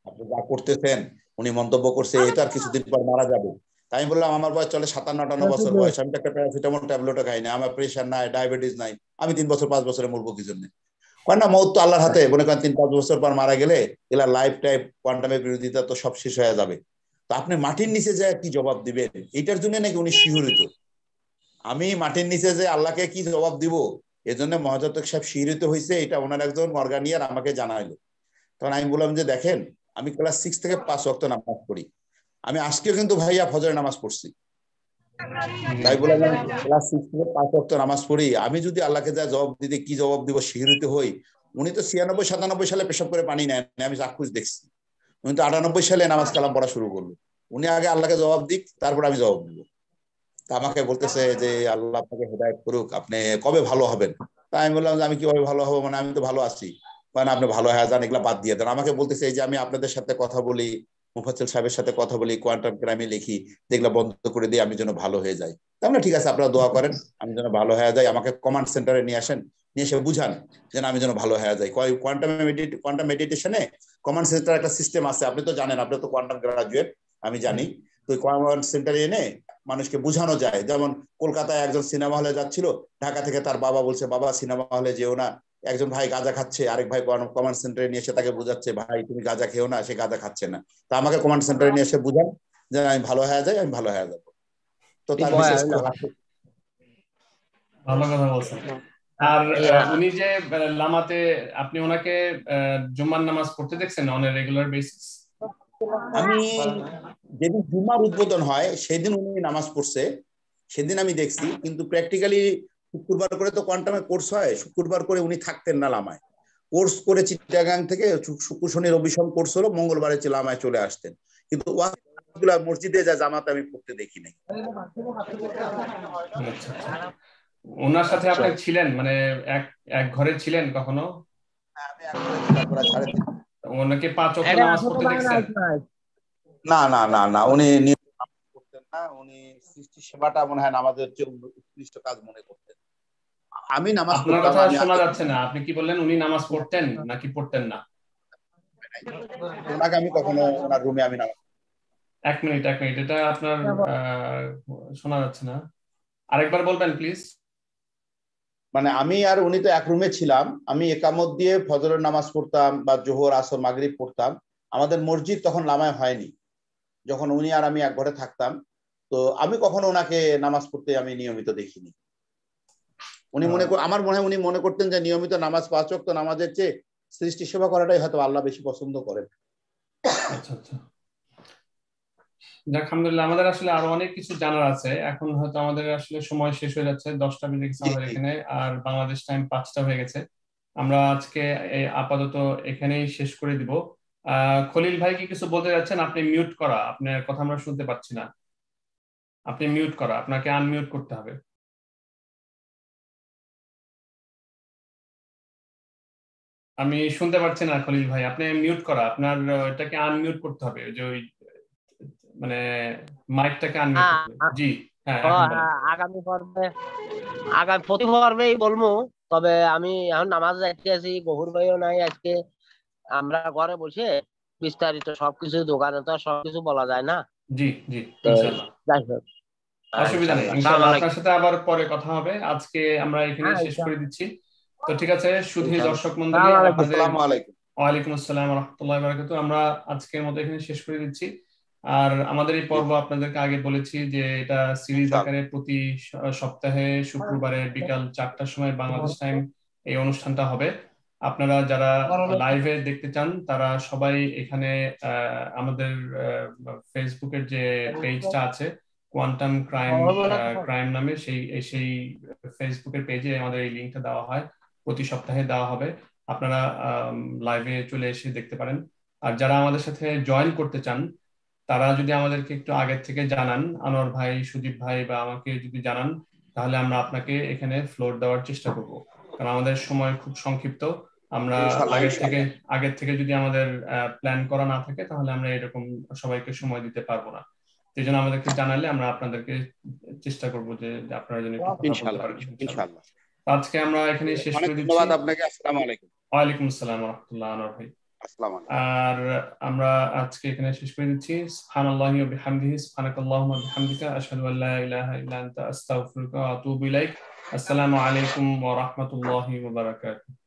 আপনি যা করতেছেন। উনি মন্তব্য করছে এটা আর কিছুদিন পর মারা যাবে। তাই আমি বললাম আমার বয়স চলে 57-58 বছর বয়স, আমি তো একটা প্যারাসিটামল ট্যাবলেটও খাই না, আমার প্রেশার নাই, ডায়াবেটিস নাই, আমি 3 বছর 5 বছরে মরবো কি জন্য? কয় না, মৌত তো আল্লাহর হাতে। মনে করেন 3-5 বছর পর মারা গেলে এলা লাইফ টাইম কোয়ান্টামের বিরোধিতা তো সব শেষ হয়ে যাবে। তো আপনি মাটির নিচে যায় কি জবাব দিবেন, এটার জন্য নাকি উনি শিহরিত। আমি মাটির নিচে যে আল্লাহকে কি জবাব দিব, এজন্য মহাজাতক সাহেব শিহরিত হয়েছে, এটা ওনার একজন অর্গানিয়ার আমাকে জানাইলো। তখন আমি বললাম যে দেখেন, আমি ক্লাস 6 থেকে 5 ওয়াক্ত নামাজ পড়ি, আমি আজকেও কিন্তু ভাইয়া ফজরের নামাজ পড়ছি। তাই বলে আমি ক্লাস 6 থেকে 5 ওয়াক্ত নামাজ পড়ি, আমি যদি আল্লাহকে যা জবাব দিতে কি জবাব দিব শিহরিত হই। উনি তো 96-97 সালে পেশাব করে পানি নেন, আমি চাক্ষুষ দেখছি। উনি তো 98 সালে নামাজ কালাম পড়া শুরু করলো। উনি আগে আল্লাহকে জবাব দিক, তারপর আমি জবাব দিব। তা আমাকে বলতেছে যে আল্লাহ আপনাকে হেদায়েত করুক, আপনি কবে ভালো হবেন? তাই আমি বললাম যে আমি কিভাবে ভালো হবো, মানে আমি তো ভালো আছি। মানে আপনি ভালো হয়ে যান, এগুলা বাদ দিয়ে দেন। আমাকে বলতেছে এই যে আমি আপনাদের সাথে কথা বলি, মুফাজ্জল সাহেবের সাথে কথা বলি, কোয়ান্টাম ক্রাইমে লিখি, যেগুলো বন্ধ করে দিয়ে আমি যেন ভালো হয়ে যাই। তাহলে ঠিক আছে, আপনারা দোয়া করেন আমি যেন ভালো হয়ে যাই, আমাকে কমান্ড সেন্টারে নিয়ে আসেন, নিয়ে এসে বুঝান যেন আমি যেন ভালো হয়ে যাই। কোয়ান্টাম মেডিটেশনে কমান্ড সেন্টার একটা সিস্টেম আছে, আপনি তো জানেন, আপনি তো কোয়ান্টাম গ্রাজুয়েট, আমি জানি। তো কমান্ড সেন্টারে এনে মানুষকে বুঝানো যায়। যেমন কলকাতায় একজন সিনেমা হলে যাচ্ছিল, ঢাকা থেকে তার বাবা বলছে বাবা সিনেমা হলে যেও না, একজন ভাই গাঁজা খাচ্ছে, আরেক ভাই কমান্ড সেন্টারে নিয়ে এসে তাকে বুঝাচ্ছে ভাই তুমি গাঁজা খেও না, সে গাঁজা খাচ্ছে না। তা আমাকে কমান্ড সেন্টারে নিয়ে এসে বুঝান, যেন আমি ভালো হয়ে যাই, আমি ভালো হয়ে যাবো। তো তার বিশেষ ভালো কথা বলছেন। আর উনি যে লামাতে, আপনি ওনাকে জুম্মার নামাজ পড়তে দেখছেন অন এ রেগুলার বেসিস? আমি যেদিন জুম্মার উদ্বোধন হয় সেদিন উনি নামাজ পড়ছে, সেদিন আমি দেখছি। কিন্তু প্র্যাকটিক্যালি শুক্রবার করে তো কোয়ান্টামে কোর্স হয়, শুক্রবার করে উনি থাকতেন না লামায়। কোর্স করে চিটাগাং থেকে শুক্র শনি রবি সোম কোর্স হলো, মঙ্গলবারে লামায় চলে আসতেন। কিন্তু মসজিদে যা জামাতে আমি পড়তে দেখি নাই। ওনার সাথে আপনি ছিলেন, মানে এক ঘরে ছিলেন কখনো? আমি এক ঘরে ছিলাম প্রায় 3.5। ওনাকে 5 ওয়াক্ত নামাজ পড়তে দেখছেন? না না না না, উনি করতেন না। উনি সৃষ্টি সেবাটা মনে হয় নামাজের চেয়ে উৎকৃষ্ট কাজ মনে করতেন। আমি নামাজ পড়তাম। আপনার কথা শোনা যাচ্ছে না, আপনি কি বললেন? উনি নামাজ পড়তেন নাকি পড়তেন না? ওনাকে আমি কখনো ওনার রুমে আমি নামাজ। এক মিনিট, এটা আপনার শোনা যাচ্ছে না, আরেকবার বলবেন প্লিজ। মানে আমি আর উনি তো এক রুমে ছিলাম, আমি একামত দিয়ে ফজরের নামাজ পড়তাম বা জোহর আসর মাগরিব পড়তাম। আমাদের মসজিদ তখন লামায় হয়নি, যখন উনি আর আমি এক ঘরে থাকতাম। তো আমি কখনো ওনাকে নামাজ পড়তে আমি নিয়মিত দেখিনি। উনি আমার মনে হয় উনি মনে করতেন যে নিয়মিত নামাজ 5 ওয়াক্ত নামাজের চেয়ে সৃষ্টি সেবা করাটাই হয়তো আল্লাহ বেশি পছন্দ করেন। আচ্ছা আচ্ছা, আলহামদুলিল্লাহ। আমাদের আসলে আরো অনেক কিছু জানার আছে। এখন হয়তো আমাদের আসলে সময় শেষ হয়ে যাচ্ছে, 10টা বেজে গেছে আমাদের এখানে, আর বাংলাদেশ টাইম 5টা হয়ে গেছে। আমরা আজকে আপাতত এখানেই শেষ করে দিব। খলিল ভাই কি কিছু বলতে যাচ্ছেন? আপনি মিউট করা, আপনার কথা আমরা শুনতে পাচ্ছি না। আপনি মিউট করা, আপনাকে আনমিউট করতে হবে। আমি শুনতে পাচ্ছি না খলিল ভাই, আপনি মিউট করা, আপনার এটাকে আনমিউট করতে হবে, ওই যে ওই মানে মাইকটাকে আনমিউট করতে হবে। জি হ্যাঁ, আগামী প্রতি পর্বেই বলবো। তবে আমি এখন নামাজ যাইতে আছি, গহুর ভাইও নাই আজকে। আমরা ঘরে বসে বিস্তারিত সবকিছু, দোকানে তো সবকিছু বলা যায় না। জি জি, ইনশাআল্লাহ, অসুবিধা নেই, ইনশাআল্লাহ আপনার সাথে আবার পরে কথা হবে। আজকে আমরা এখানে শেষ করে দিচ্ছি। তো ঠিক আছে, শুধু দর্শক মণ্ডলী, আসসালামু আলাইকুম। ওয়ালাইকুম আসসালাম ওয়া রাহমাতুল্লাহি ওয়া বারাকাতুহু। আমরা আজকের মতো এখানে শেষ করে দিচ্ছি। আর আমাদের এই পর্ব আপনাদেরকে আগে বলেছি যে এটা সিরিজ আকারে প্রতি সপ্তাহে শুক্রবারে বিকাল 4টার সময় বাংলাদেশ টাইম এই অনুষ্ঠানটা হবে। আপনারা যারা লাইভে দেখতে চান তারা সবাই এখানে আমাদের ফেসবুকের যে পেজটা আছে কোয়ান্টাম ক্রাইম নামে, সেই ফেসবুকের পেজে আমাদের এই লিংকটা দেওয়া হয়, প্রতি সপ্তাহে দেওয়া হবে। আপনারা লাইভে চলে এসে দেখতে পারেন। আর যারা আমাদের সাথে জয়েন করতে চান তারা যদি আমাদেরকে একটু আগের থেকে জানান, আনোয়ার ভাই, সুদীপ ভাই বা আমাকে যদি জানান, তাহলে আমরা আপনাকে এখানে ফ্লোর দেওয়ার চেষ্টা করব। কারণ আমাদের সময় খুব সংক্ষিপ্ত। আমরা আগের থেকে যদি আমাদের প্ল্যান করা না থাকে তাহলে আমরা এরকম সবাইকে সময় দিতে পারবো না। সেই জন্য আমাদেরকে জানালে আমরা আপনাদেরকে চেষ্টা করব যে আপনারা যেন একটু কথা বলতে পারেন ইনশাআল্লাহ। আজকে আমরা এখানে শেষ করে দিচ্ছি। ধন্যবাদ আপনাকে। আসসালামু আলাইকুম। ওয়ালাইকুম আসসালাম ওয়া রাহমাতুল্লাহ, আনোয়ার ভাই। আর আমরা আজকে এখানে শেষ করে দিচ্ছি। সুবহানাল্লাহি ওয়া বিহামদিহি, সুবহানাকাল্লাহুম্মা ওয়া বিহামদিকা, আশহাদু আল্লা ইলাহা ইল্লা আনতা, আস্তাগফিরুকা ওয়া আতুবু ইলাইক। আসসালামু আলাইকুম ওয়া রাহমাতুল্লাহি ওয়া বারাকাতুহু।